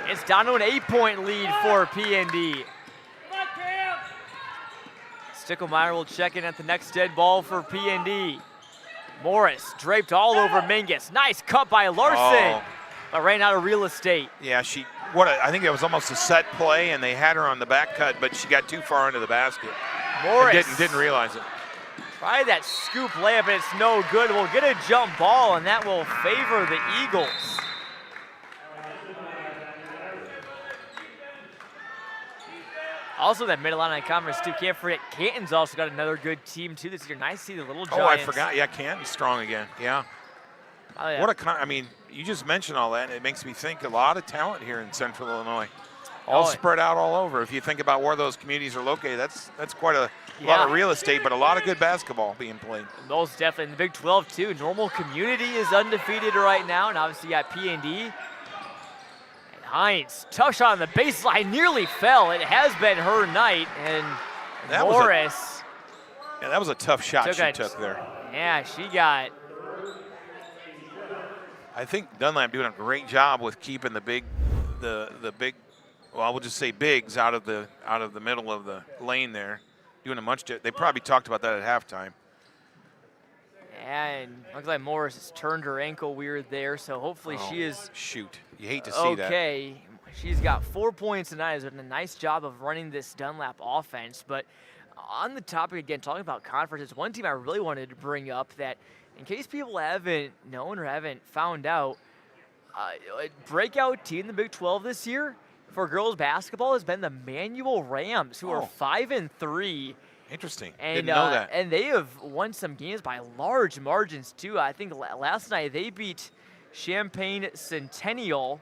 It's down to an 8-point lead for PND. Sticklemeyer will check in at the next dead ball for PND. Morris draped all over Mingus. Nice cut by Larson, but ran out of real estate. Yeah, I think it was almost a set play, and they had her on the back cut, but she got too far into the basket. Morris didn't realize it. Try that scoop layup, and it's no good. We'll get a jump ball, and that will favor the Eagles. Also, that Mid-Atlantic Conference, too. Can't forget, Canton's also got another good team, too, this year. Nice to see the Little Giants. Oh, I forgot. Yeah, Canton's strong again. Yeah. Oh, yeah. I mean, you just mentioned all that, and it makes me think a lot of talent here in Central Illinois. All spread out all over. If you think about where those communities are located, that's quite a lot of real estate, but a lot of good basketball being played. Most definitely. In the Big 12, too. Normal Community is undefeated right now, and obviously you got PND. And Hines, tough shot on the baseline, nearly fell. It has been her night, and that Morris. That was a tough shot she took there. Yeah, she got. I think Dunlap doing a great job with keeping the big, well, I will just say bigs out of the middle of the lane there. Doing a much. They probably talked about that at halftime. And looks like Morris has turned her ankle weird there, so hopefully she is. Shoot, you hate to see that. Okay, she's got 4 points tonight. Has done a nice job of running this Dunlap offense. But on the topic again, talking about conferences, one team I really wanted to bring up that, in case people haven't known or haven't found out, a breakout team in the Big 12 this year for girls basketball has been the Manual Rams, who are 5-3. Interesting. And, didn't know that. And they have won some games by large margins, too. I think last night they beat Champaign Centennial,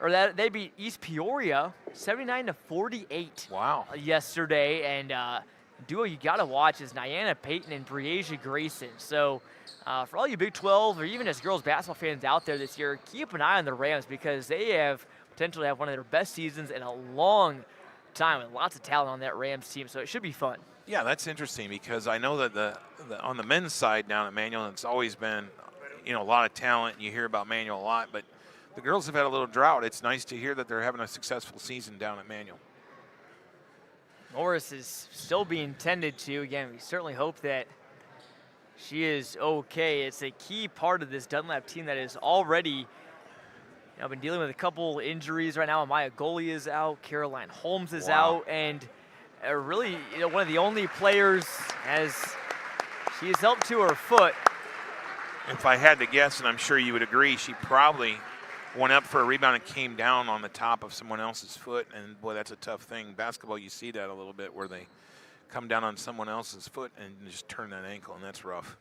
or they beat East Peoria 79-48. Wow. Yesterday. And duo you got to watch is Niana Payton and Breasia Grayson. So for all you Big 12 or even as girls basketball fans out there this year, keep an eye on the Rams because they have potentially have one of their best seasons in a long time with lots of talent on that Rams team, so it should be fun. Yeah, that's interesting because I know that on the men's side down at Manual, it's always been, a lot of talent. You hear about Manual a lot, but the girls have had a little drought. It's nice to hear that they're having a successful season down at Manual. Morris is still being tended to. Again, we certainly hope that she is okay. It's a key part of this Dunlap team that is already been dealing with a couple injuries right now. Amaya Goli is out. Caroline Holmes is out. And really, one of the only players as she is helped to her foot. If I had to guess, and I'm sure you would agree, she probably went up for a rebound and came down on the top of someone else's foot. And, boy, that's a tough thing. Basketball, you see that a little bit where they come down on someone else's foot and just turn that ankle, and that's rough.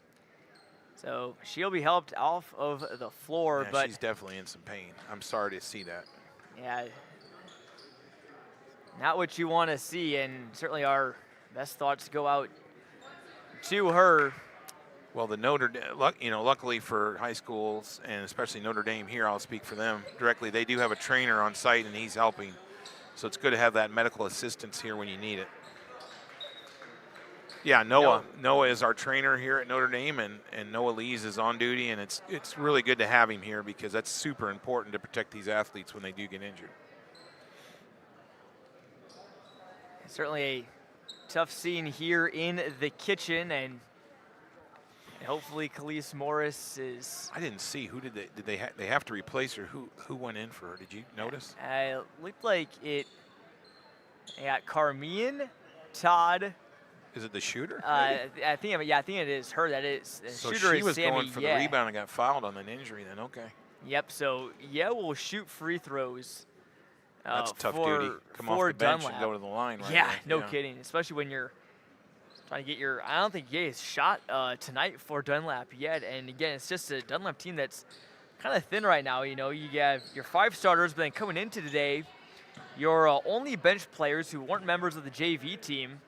So she'll be helped off of the floor, but she's definitely in some pain. I'm sorry to see that. Yeah, not what you want to see, and certainly our best thoughts go out to her. Well, the luckily for high schools and especially Notre Dame here, I'll speak for them directly. They do have a trainer on site, and he's helping. So it's good to have that medical assistance here when you need it. Yeah, Noah is our trainer here at Notre Dame, and Noah Lees is on duty, and it's really good to have him here because that's super important to protect these athletes when they do get injured. Certainly a tough scene here in the kitchen, and hopefully Khalees Morris is. I didn't see who did they have to replace her. Who went in for her? Did you notice? It looked like it. They got Carmian, Todd. Is it the shooter? I think it is her. That is. The so shooter she was is Sammy going for the rebound and got fouled on an injury. Then okay. Yep. So will shoot free throws. That's tough duty. Come off the bench and go to the line. Right yeah, away. No kidding. Especially when you're trying to get your. I don't think Ye's shot tonight for Dunlap yet. And again, it's just a Dunlap team that's kind of thin right now. You have your 5 starters, but then coming into today, your only bench players who weren't members of the JV team.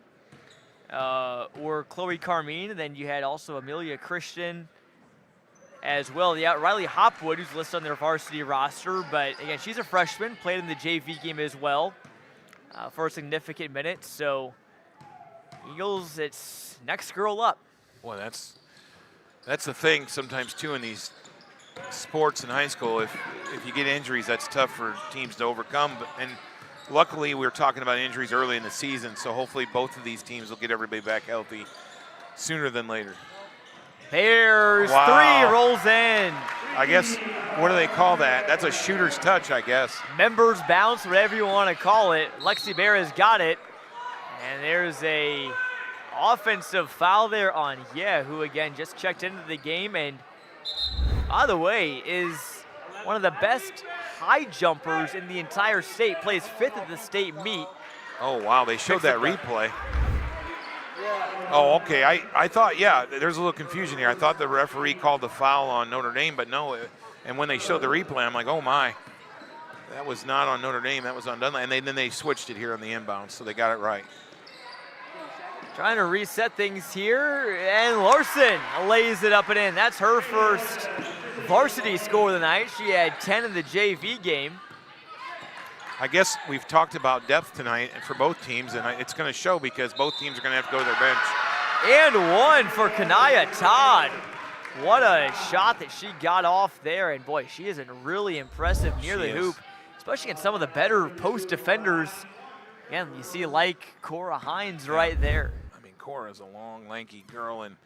Or Chloe Carmine, and then you had also Amelia Christian as well. Yeah, Riley Hopwood, who's listed on their varsity roster, but again, she's a freshman, played in the JV game as well for a significant minute. So Eagles, it's next girl up. Well, that's the thing sometimes too in these sports in high school. If you get injuries, that's tough for teams to overcome. And luckily, we were talking about injuries early in the season, so hopefully both of these teams will get everybody back healthy sooner than later. Bears Wow. 3 rolls in. I guess, what do they call that? That's a shooter's touch, I guess. Members bounce, whatever you want to call it. Lexi Bear has got it. And there's a offensive foul there on who again just checked into the game and, by the way, is one of the best high jumpers in the entire state, plays 5th at the state meet. Oh, wow, they showed that replay. Oh, okay. I thought, there's a little confusion here. I thought the referee called the foul on Notre Dame, but no. And when they showed the replay, I'm like, oh, my. That was not on Notre Dame. That was on Dunlap. And then they switched it here on the inbound, so they got it right. Trying to reset things here, and Larson lays it up and in. That's her first varsity score of the night. She had 10 in the JV game. I guess we've talked about depth tonight for both teams, and it's going to show because both teams are going to have to go to their bench. And one for Kanaya Todd. What a shot that she got off there, and boy, she is really impressive near the hoop, especially against some of the better post defenders. Again, you see like Cora Hines right there. I mean, Cora's a long, lanky girl, and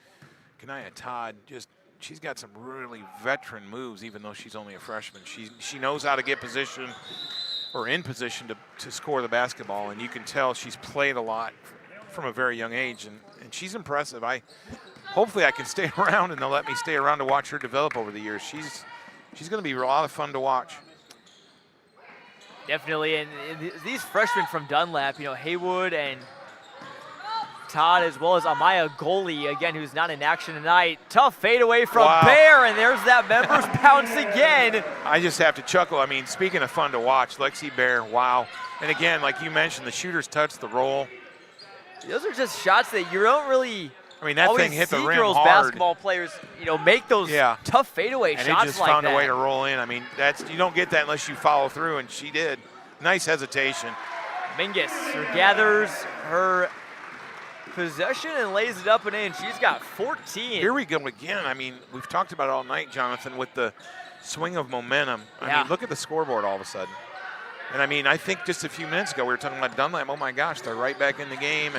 Kanaya Todd she's got some really veteran moves, even though she's only a freshman. She knows how to get position or in position to score the basketball, and you can tell she's played a lot from a very young age, and she's impressive. Hopefully I can stay around and they'll let me stay around to watch her develop over the years. She's going to be a lot of fun to watch. Definitely, and these freshmen from Dunlap, Haywood and Todd, as well as Amaya Goli, again, who's not in action tonight. Tough fadeaway from Bear, and there's that members bounce again. I just have to chuckle. I mean, speaking of fun to watch, Lexi Bear, wow. And again, like you mentioned, the shooter's touch, the roll. Those are just shots that you don't really that thing hit the rim girls hard. Basketball players, make those tough fadeaway shots like that. And it just found a way to roll in. I mean, you don't get that unless you follow through, and she did. Nice hesitation. Mingus gathers her possession and lays it up and in. She's got 14. Here we go again. I mean, we've talked about it all night, Jonathan, with the swing of momentum. I mean, look at the scoreboard all of a sudden. And I mean, I think just a few minutes ago we were talking about Dunlap. Oh my gosh, they're right back in the game.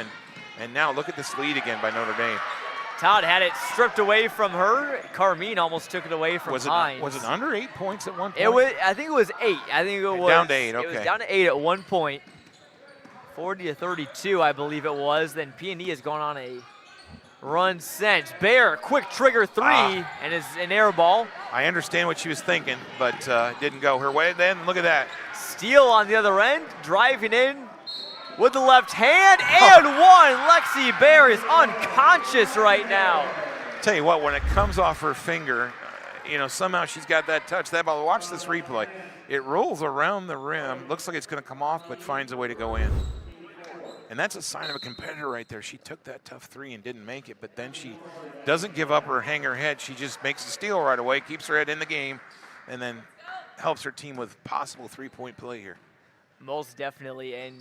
And now look at this lead again by Notre Dame. Todd had it stripped away from her. Carmine almost took it away from Hines. Was it under 8 points at one point? I think it was 8. I think it was down to 8. Okay. It was down to 8 at one point. 40-32, I believe it was. Then PND has gone on a run since. Bear, quick trigger 3, and is an air ball. I understand what she was thinking, but didn't go her way. Then look at that. Steele on the other end, driving in with the left hand, and one. Lexi Bear is unconscious right now. Tell you what, when it comes off her finger, somehow she's got that touch. That ball, watch this replay. It rolls around the rim. Looks like it's going to come off, but finds a way to go in. And that's a sign of a competitor right there. She took that tough 3 and didn't make it, but then she doesn't give up or hang her head. She just makes a steal right away, keeps her head in the game, and then helps her team with possible 3-point play here. Most definitely, and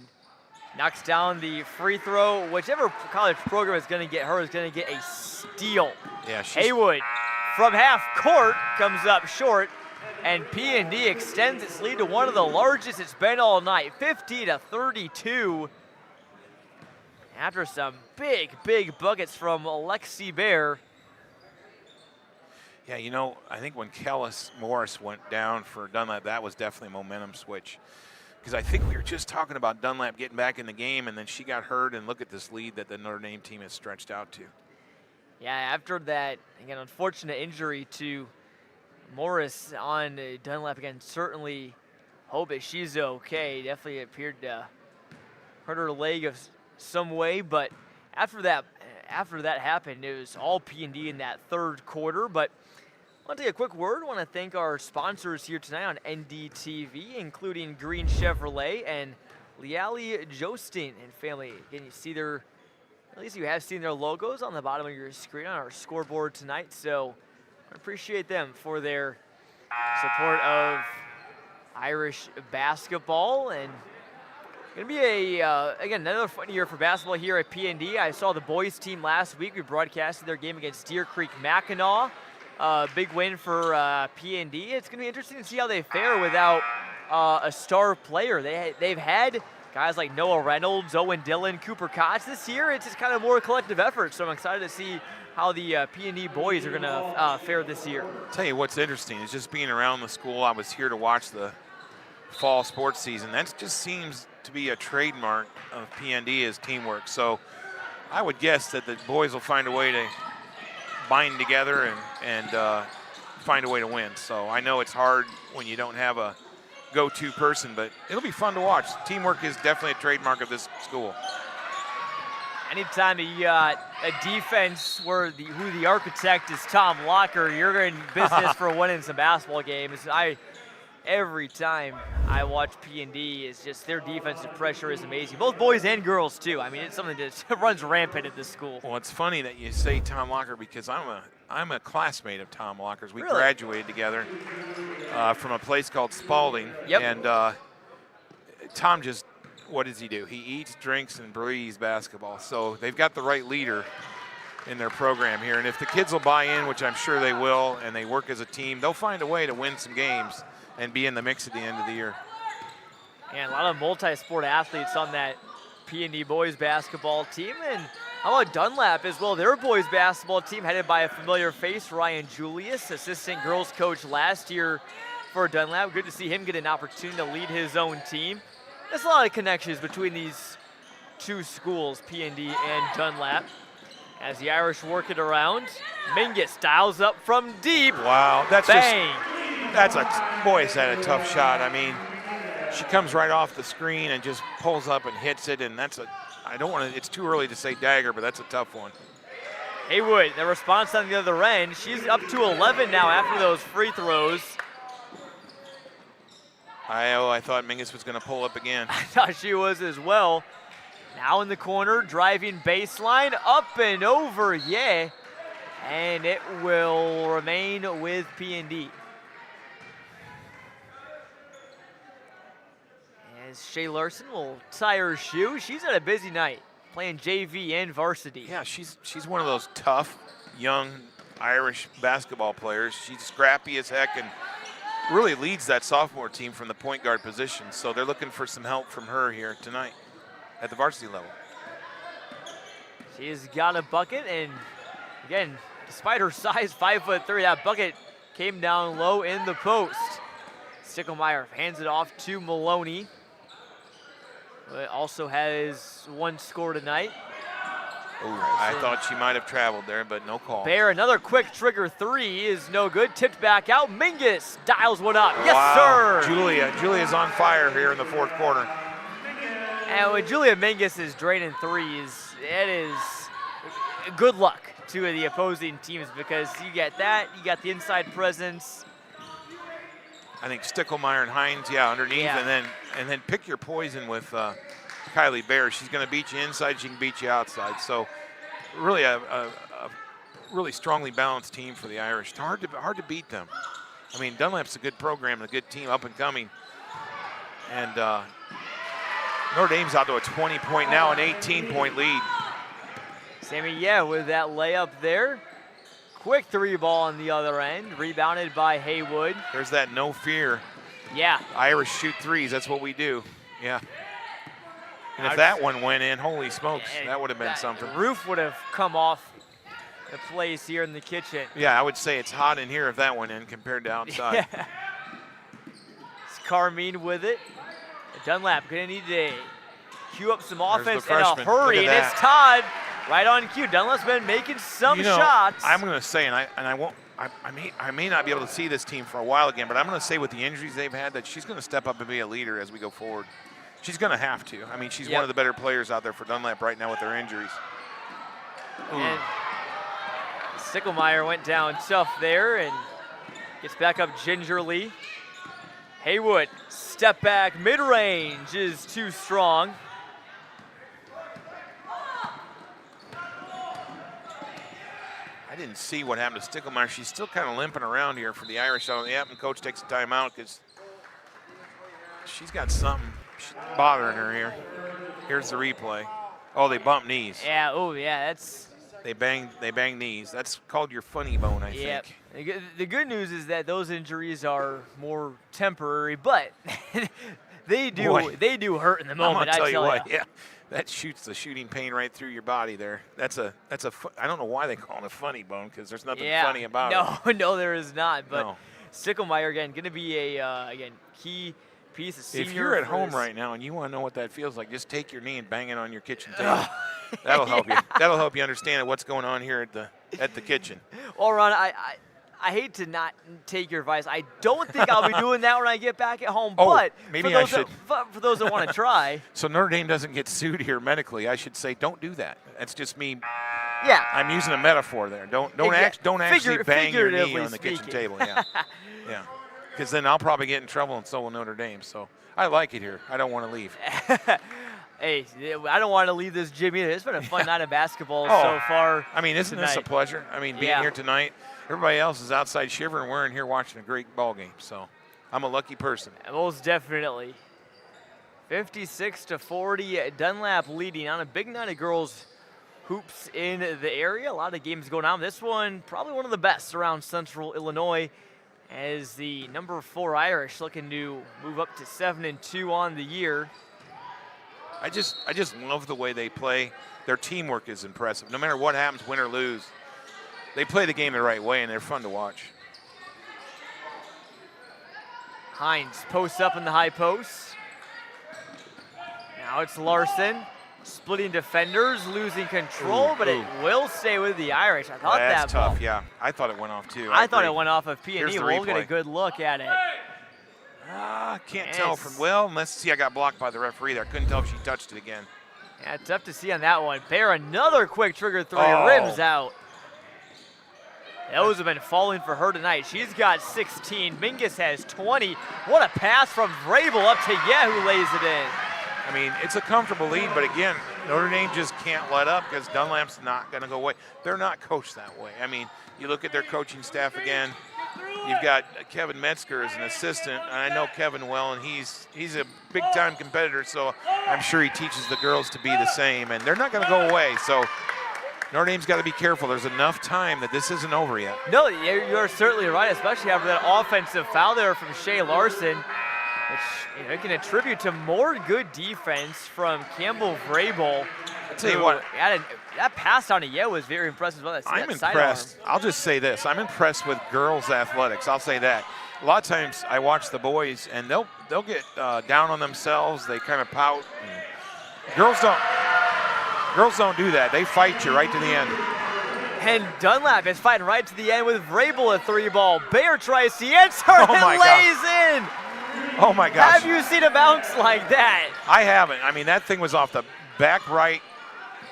knocks down the free throw. Whichever college program is going to get her is going to get a steal. Yeah, Haywood from half court comes up short, and PND extends its lead to one of the largest it's been all night, 50-32. After some big buckets from Lexi Bear. Yeah, I think when Kellis Morris went down for Dunlap, that was definitely a momentum switch. Because I think we were just talking about Dunlap getting back in the game, and then she got hurt, and look at this lead that the Notre Dame team has stretched out to. Yeah, after that, again, unfortunate injury to Morris on Dunlap, again, certainly hope that she's okay. Definitely appeared to hurt her leg of some way, but after that happened, it was all PND in that third quarter. But I want to take a quick word. I want to thank our sponsors here tonight on NDTV, including Green Chevrolet and Liali Jostin and family. Again, at least you have seen their logos on the bottom of your screen on our scoreboard tonight. So I appreciate them for their support of Irish basketball. And going to be again, another fun year for basketball here at PND. I saw the boys team last week. We broadcasted their game against Deer Creek Mackinac. Big win for PND. It's going to be interesting to see how they fare without a star player. They've had guys like Noah Reynolds, Owen Dillon, Cooper Cox. This year, it's just kind of more a collective effort. So I'm excited to see how the PND boys are going to fare this year. Tell you what's interesting is just being around the school. I was here to watch the fall sports season. That just seems to be a trademark of PND is teamwork. So I would guess that the boys will find a way to bind together and find a way to win. So I know it's hard when you don't have a go-to person, but it'll be fun to watch. Teamwork is definitely a trademark of this school. Anytime you got a defense where who the architect is Tom Locker, you're in business for winning some basketball games. Every time I watch PND, it's just their defensive pressure is amazing. Both boys and girls too. I mean, it's something that runs rampant at this school. Well, it's funny that you say Tom Locker because I'm a classmate of Tom Locker's. We Really? graduated together from a place called Spalding. Yep. And Tom just, what does he do? He eats, drinks, and breathes basketball. So they've got the right leader in their program here. And if the kids will buy in, which I'm sure they will, and they work as a team, they'll find a way to win some games and be in the mix at the end of the year. And a lot of multi-sport athletes on that PND boys basketball team. And how about Dunlap as well? Their boys basketball team headed by a familiar face, Ryan Julius, assistant girls coach last year for Dunlap. Good to see him get an opportunity to lead his own team. There's a lot of connections between these two schools, PND and Dunlap. As the Irish work it around, Mingus dials up from deep. Wow, that's Bang. boy, is that a tough shot. I mean, she comes right off the screen and just pulls up and hits it, and it's too early to say dagger, but that's a tough one. Haywood, the response on the other end. She's up to 11 now after those free throws. I thought Mingus was going to pull up again. I thought she was as well. Now in the corner, driving baseline, up and over, yeah. And it will remain with PND. As Shay Larson will tie her shoe. She's had a busy night, playing JV and varsity. Yeah, she's one of those tough, young Irish basketball players. She's scrappy as heck and really leads that sophomore team from the point guard position. So they're looking for some help from her here tonight at the varsity level. She's got a bucket, and again, despite her size, 5'3", that bucket came down low in the post. Sticklemeyer hands it off to Maloney. Also has one score tonight. Ooh, I thought she might have traveled there, but no call. Bear, another quick trigger three is no good. Tipped back out. Mingus dials one up. Yes, Wow. sir. Julia's on fire here in the fourth quarter. And when Julia Mingus is draining threes, it is good luck to the opposing teams because you get that, you got the inside presence. I think Sticklemeyer and Hines, underneath, Yeah. and then pick your poison with Kylie Bear. She's going to beat you inside. She can beat you outside. So really a really strongly balanced team for the Irish. It's hard to beat them. I mean, Dunlap's a good program, a good team, up and coming. And Notre Dame's out to a 20-point, now an 18-point lead. Sammy, with that layup there. Quick three ball on the other end, rebounded by Haywood. There's that no fear. Yeah. Irish shoot threes, that's what we do. Yeah. And if that one went in, holy smokes, that would have been something. The roof would have come off the place here in the kitchen. Yeah, I would say it's hot in here if that went in compared to outside. Yeah. It's Carmine with it. Dunlap gonna need to cue up some offense in a freshman. hurry, Look and at it's Todd right on cue. Dunlap's been making some shots. I'm going to say, I may not be able to see this team for a while again, but I'm going to say with the injuries they've had that she's going to step up and be a leader as we go forward. She's going to have to. I mean, she's one of the better players out there for Dunlap right now with their injuries. And Sticklemeyer went down tough there and gets back up gingerly. Haywood, step back, mid-range is too strong. I didn't see what happened to Sticklemeyer. She's still kind of limping around here for the Irish. And coach takes a timeout because she's got something bothering her here. Here's the replay. Oh, they bump knees. Yeah, that's... They bang knees. That's called your funny bone, I think. The good news is that those injuries are more temporary, but They do. Boy. They do hurt in the I'm moment. gonna tell you ya. what, yeah, that shoots the shooting pain right through your body there. That's a. I don't know why they call it a funny bone because there's nothing funny about it. No, there is not. But No. Sticklemeyer again going to be a again key piece of senior. If you're at for home this. right now and you want to know what that feels like, just take your knee and bang it on your kitchen table. That'll help you. That'll help you understand what's going on here at the kitchen. Well, Ron, I hate to not take your advice. I don't think I'll be doing that when I get back at home. Oh, but maybe for I those should. for those that want to try. So Notre Dame doesn't get sued here medically. I should say, don't do that. That's just me. Yeah. I'm using a metaphor there. Don't actually bang your knee on the kitchen table. Yeah, yeah. Because then I'll probably get in trouble, and so will Notre Dame. So I like it here. I don't want to leave. Hey, I don't want to leave this gym either. It's been a fun night of basketball so far. I mean, isn't this a tonight. pleasure? I mean, being here tonight. Everybody else is outside shivering. We're in here watching a great ball game. So I'm a lucky person. Most definitely. 56-40, Dunlap leading on a big night of girls hoops in the area. A lot of games going on. This one, probably one of the best around Central Illinois, as the number 4 Irish looking to move up to 7-2 on the year. I just love the way they play. Their teamwork is impressive. No matter what happens, win or lose, they play the game the right way, and they're fun to watch. Hines posts up in the high post. Now it's Larson. Splitting defenders, losing control, but it will stay with the Irish. I thought That's that ball. tough, yeah. I thought it went off, too. I thought agree. it went off of Here's PND. the We'll get a replay. good look at it. Can't tell from, well, let's see, I got blocked by the referee there. Couldn't tell if she touched it again. Yeah, tough to see on that one. Bear, another quick trigger three, Oh. rims out. Those have been falling for her tonight. She's got 16. Mingus has 20. What a pass from Vrabel up to Yeh, who lays it in. I mean, it's a comfortable lead, but again, Notre Dame just can't let up because Dunlap's not going to go away. They're not coached that way. I mean, you look at their coaching staff again. You've got Kevin Metzger as an assistant, and I know Kevin well, and he's a big-time competitor, so I'm sure he teaches the girls to be the same, and they're not going to go away. So Notre Dame's got to be careful. There's enough time that this isn't over yet. No, you're certainly right, especially after that offensive foul there from Shea Larson, which it can attribute to more good defense from Campbell Vrabel. I'll tell you what. That pass down to Yeh was very impressive as well. I'm that impressed. sidearm. I'll just say this. I'm impressed with girls' athletics. I'll say that. A lot of times I watch the boys, and they'll get down on themselves. They kind of pout. Girls don't do that. They fight you right to the end. And Dunlap is fighting right to the end with Vrabel a 3-ball. Bear tries the answer and lays in. Oh, my gosh. Have you seen a bounce like that? I haven't. I mean, that thing was off the back right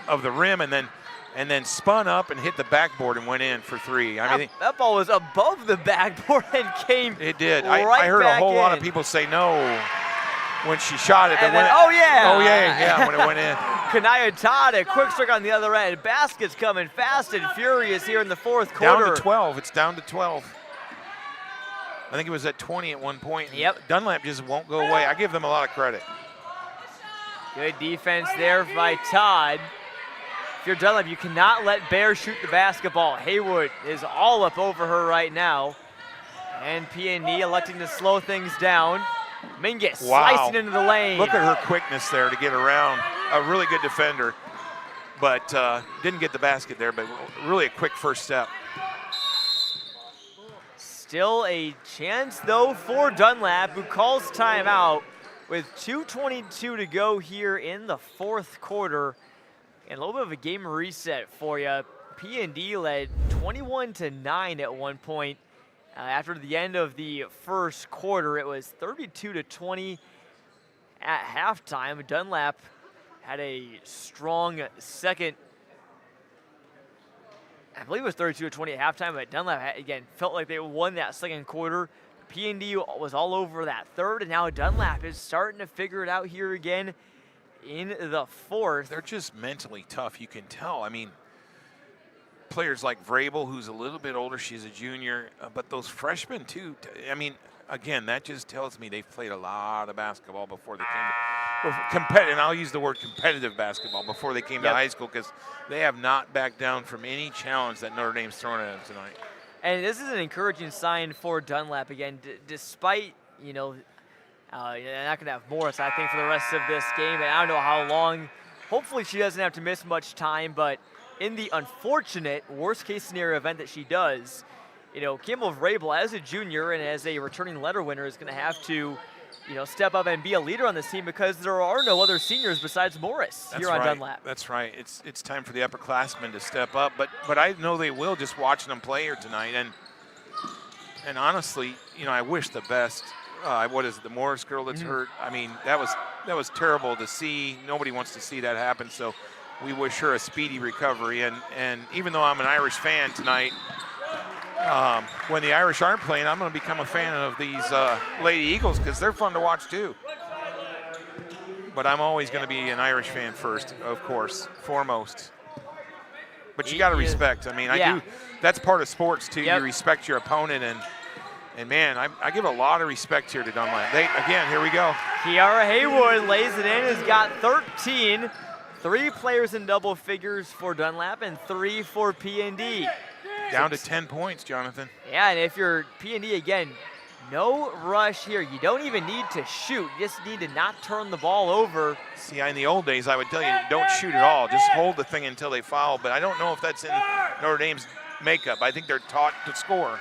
of the rim and then spun up and hit the backboard and went in for 3. I mean, that ball was above the backboard and came it did. Right I heard a whole lot of in. people say no when she shot it. And when then, oh, yeah. Oh, yeah, when it went in. Kanaya Todd, a quick strike on the other end. Basket's coming fast and furious here in the fourth quarter. Down to 12. It's down to 12. I think it was at 20 at one point. Yep. Dunlap just won't go away. I give them a lot of credit. Good defense there by Todd. If you're Dunlap, you cannot let Bear shoot the basketball. Haywood is all up over her right now. And PND electing to slow things down. Mingus slicing into the lane. Look at her quickness there to get around. A really good defender, but didn't get the basket there, but really a quick first step. Still a chance, though, for Dunlap, who calls timeout with 2:22 to go here in the fourth quarter. And a little bit of a game reset for you. PND led 21-9 at one point. After the end of the first quarter, it was 32-20 at halftime. Dunlap had a strong second. I believe it was 32-20 at halftime, but Dunlap, again, felt like they won that second quarter. PND was all over that third, and now Dunlap is starting to figure it out here again in the fourth. They're just mentally tough, you can tell. I mean, players like Vrabel, who's a little bit older, she's a junior, but those freshmen too. I mean, again, that just tells me they've played a lot of basketball before they came to competitive, and I'll use the word competitive basketball before they came to high school, because they have not backed down from any challenge that Notre Dame's thrown at them tonight. And this is an encouraging sign for Dunlap again, despite, You're not going to have Morris, I think, for the rest of this game. And I don't know how long. Hopefully she doesn't have to miss much time. But in the unfortunate worst-case scenario event that she does, Campbell Vrabel, as a junior and as a returning letter winner, is going to have to step up and be a leader on this team because there are no other seniors besides Morris here on Dunlap. That's right. It's time for the upperclassmen to step up. But I know they will, just watching them play here tonight. And honestly, I wish the best. What is it, the Morris girl that's hurt? I mean, that was terrible to see. Nobody wants to see that happen. So we wish her a speedy recovery. And even though I'm an Irish fan tonight, when the Irish aren't playing, I'm going to become a fan of these Lady Eagles because they're fun to watch too. But I'm always going to be an Irish fan first, of course, foremost. But you got to respect. I mean, I do. That's part of sports too. You respect your opponent, and man, I give a lot of respect here to Dunlap. Again, here we go. Kiara Haywood lays it in. Has got 13. 3 players in double figures for Dunlap and 3 for PND. Down to 10 points, Jonathan. Yeah, and if you're PND, again, no rush here. You don't even need to shoot. You just need to not turn the ball over. See, in the old days, I would tell you, don't shoot at all. Just hold the thing until they foul. But I don't know if that's in Notre Dame's makeup. I think they're taught to score.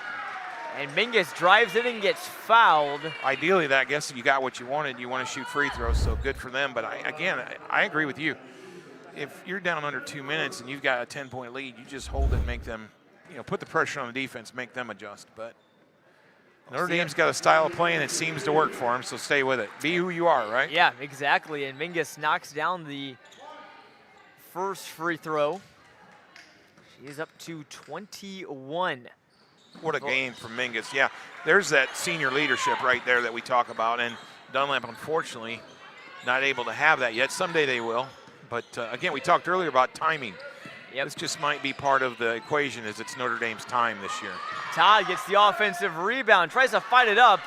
And Mingus drives in and gets fouled. Ideally, I guess if you got what you wanted, you want to shoot free throws, so good for them. But I agree with you. If you're down under 2 minutes and you've got a 10-point lead, you just hold it and make them, put the pressure on the defense, make them adjust. But Notre Dame's got a style of playing that seems to work for them, so stay with it. Be who you are, right? Yeah, exactly. And Mingus knocks down the first free throw. She's up to 21. What a game from Mingus. Yeah, there's that senior leadership right there that we talk about. And Dunlap, unfortunately, not able to have that yet. Someday they will. But, again, we talked earlier about timing. Yep. This just might be part of the equation as it's Notre Dame's time this year. Todd gets the offensive rebound, tries to fight it up,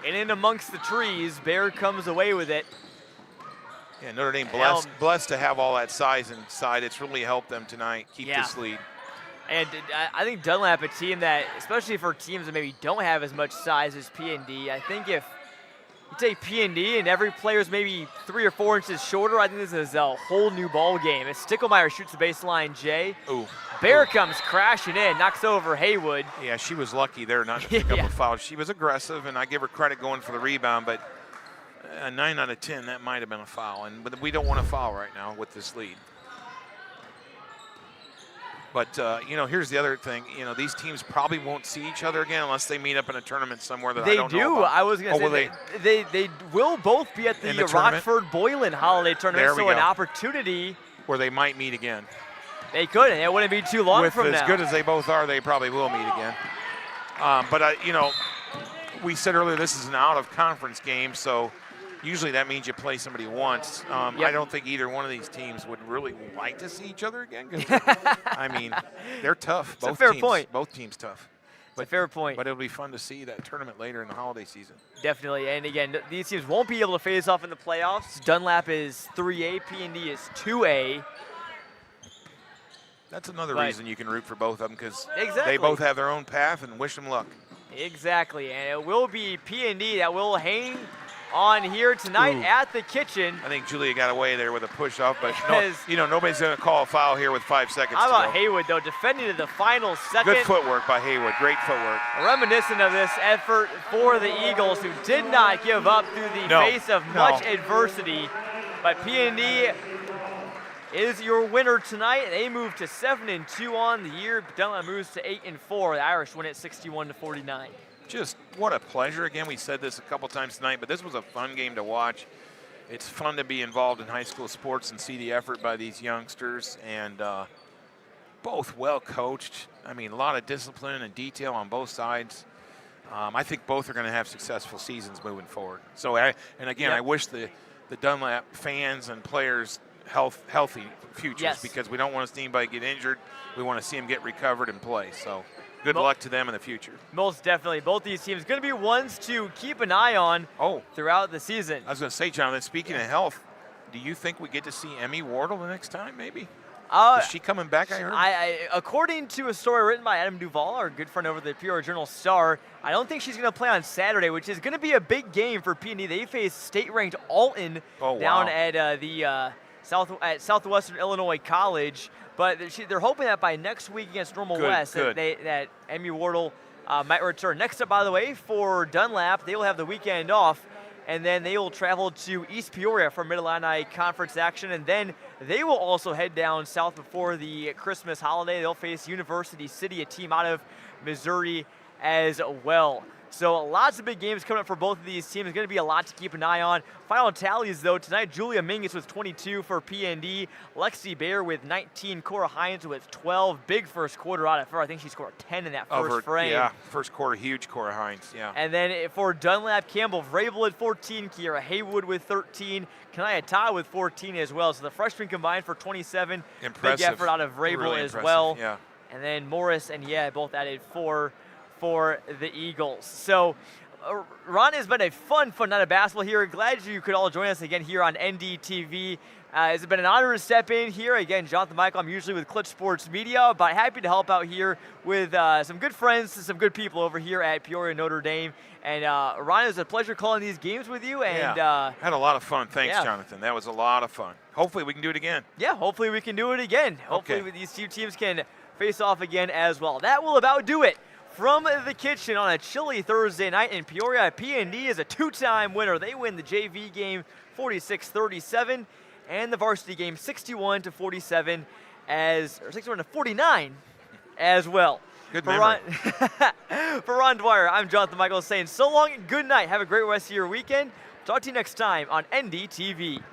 and in amongst the trees, Bear comes away with it. Yeah, Notre Dame blessed to have all that size inside. It's really helped them tonight keep this lead. And I think Dunlap, a team that, especially for teams that maybe don't have as much size as PND, I think if you take PND and every player's maybe 3 or 4 inches shorter, I think this is a whole new ball game. As Stickelmeyer shoots the baseline, Jay. Ooh. Bear comes crashing in, knocks over Haywood. Yeah, she was lucky there not to pick up a foul. She was aggressive, and I give her credit going for the rebound, but a 9 out of 10, that might have been a foul. But we don't want a foul right now with this lead. But, here's the other thing. These teams probably won't see each other again unless they meet up in a tournament somewhere that I don't know about. I was going to say they will both be at the Rockford-Boylan Holiday Tournament, so an opportunity. Where they might meet again. They could, and it wouldn't be too long from now. As good as they both are, they probably will meet again. But we said earlier this is an out-of-conference game, so usually that means you play somebody once. I don't think either one of these teams would really like to see each other again. I mean, they're tough. It's a fair point. Both teams tough. It's a fair point. But it'll be fun to see that tournament later in the holiday season. Definitely. And again, these teams won't be able to face off in the playoffs. Dunlap is 3A, PND is 2A. That's another reason you can root for both of them because they both have their own path and wish them luck. Exactly. And it will be PND that will hang on here tonight at the kitchen. I think Julia got away there with a push-off, but nobody's going to call a foul here with 5 seconds How to go. about Haywood, though, defending to the final second. Good footwork by Haywood. Great footwork. Reminiscent of this effort for the Eagles, who did not give up through the face of much adversity. But PND is your winner tonight. They move to 7-2 on the year. Dunlap moves to 8-4. The Irish win it 61-49. Just what a pleasure. Again, we said this a couple times tonight, but this was a fun game to watch. It's fun to be involved in high school sports and see the effort by these youngsters, and both well coached. I mean, a lot of discipline and detail on both sides. I think both are going to have successful seasons moving forward. So, I wish the Dunlap fans and players healthy futures because we don't want to see anybody get injured. We want to see them get recovered and play. So good luck to them in the future. Most definitely. Both these teams going to be ones to keep an eye on throughout the season. I was going to say, Jonathan, speaking of health, do you think we get to see Emmy Wardle the next time maybe? Is she coming back, I heard? According to a story written by Adam Duvall, our good friend over the Peoria Journal-Star, I don't think she's going to play on Saturday, which is going to be a big game for PND. They face state-ranked Alton down at Southwestern Illinois College. But they're hoping that by next week against Normal West that Emmy Wardle might return. Next up, by the way, for Dunlap, they will have the weekend off, and then they will travel to East Peoria for Mid-Illini Conference action, and then they will also head down south before the Christmas holiday. They'll face University City, a team out of Missouri as well. So lots of big games coming up for both of these teams. It's going to be a lot to keep an eye on. Final tallies, though, tonight, Julia Mingus with 22 for PND. Lexi Bayer with 19. Cora Hines with 12. Big first quarter out of her. I think she scored 10 in that first frame. Yeah, first quarter, huge Cora Hines, yeah. And then for Dunlap, Campbell Vrabel at 14. Kiera Haywood with 13. Kanaya Todd with 14 as well. So the freshmen combined for 27. Impressive. Big effort out of Vrabel really as impressive, well. Yeah. And then Morris and both added 4 for the Eagles. So Ron, has been a fun night of basketball here. Glad you could all join us again here on NDTV. It's been an honor to step in here. Again, Jonathan Michael, I'm usually with Clutch Sports Media, but happy to help out here with some good friends and some good people over here at Peoria Notre Dame. And Ron, it was a pleasure calling these games with you. And had a lot of fun. Thanks, Jonathan. That was a lot of fun. Hopefully we can do it again. Yeah, hopefully we can do it again. Hopefully these two teams can face off again as well. That will about do it from the kitchen on a chilly Thursday night in Peoria. PND is a 2-time winner. They win the JV game 46-37 and the varsity game 61-47 or 61-49 as well. Good memory. For Ron Dwyer, I'm Jonathan Michael saying so long and good night. Have a great rest of your weekend. Talk to you next time on NDTV.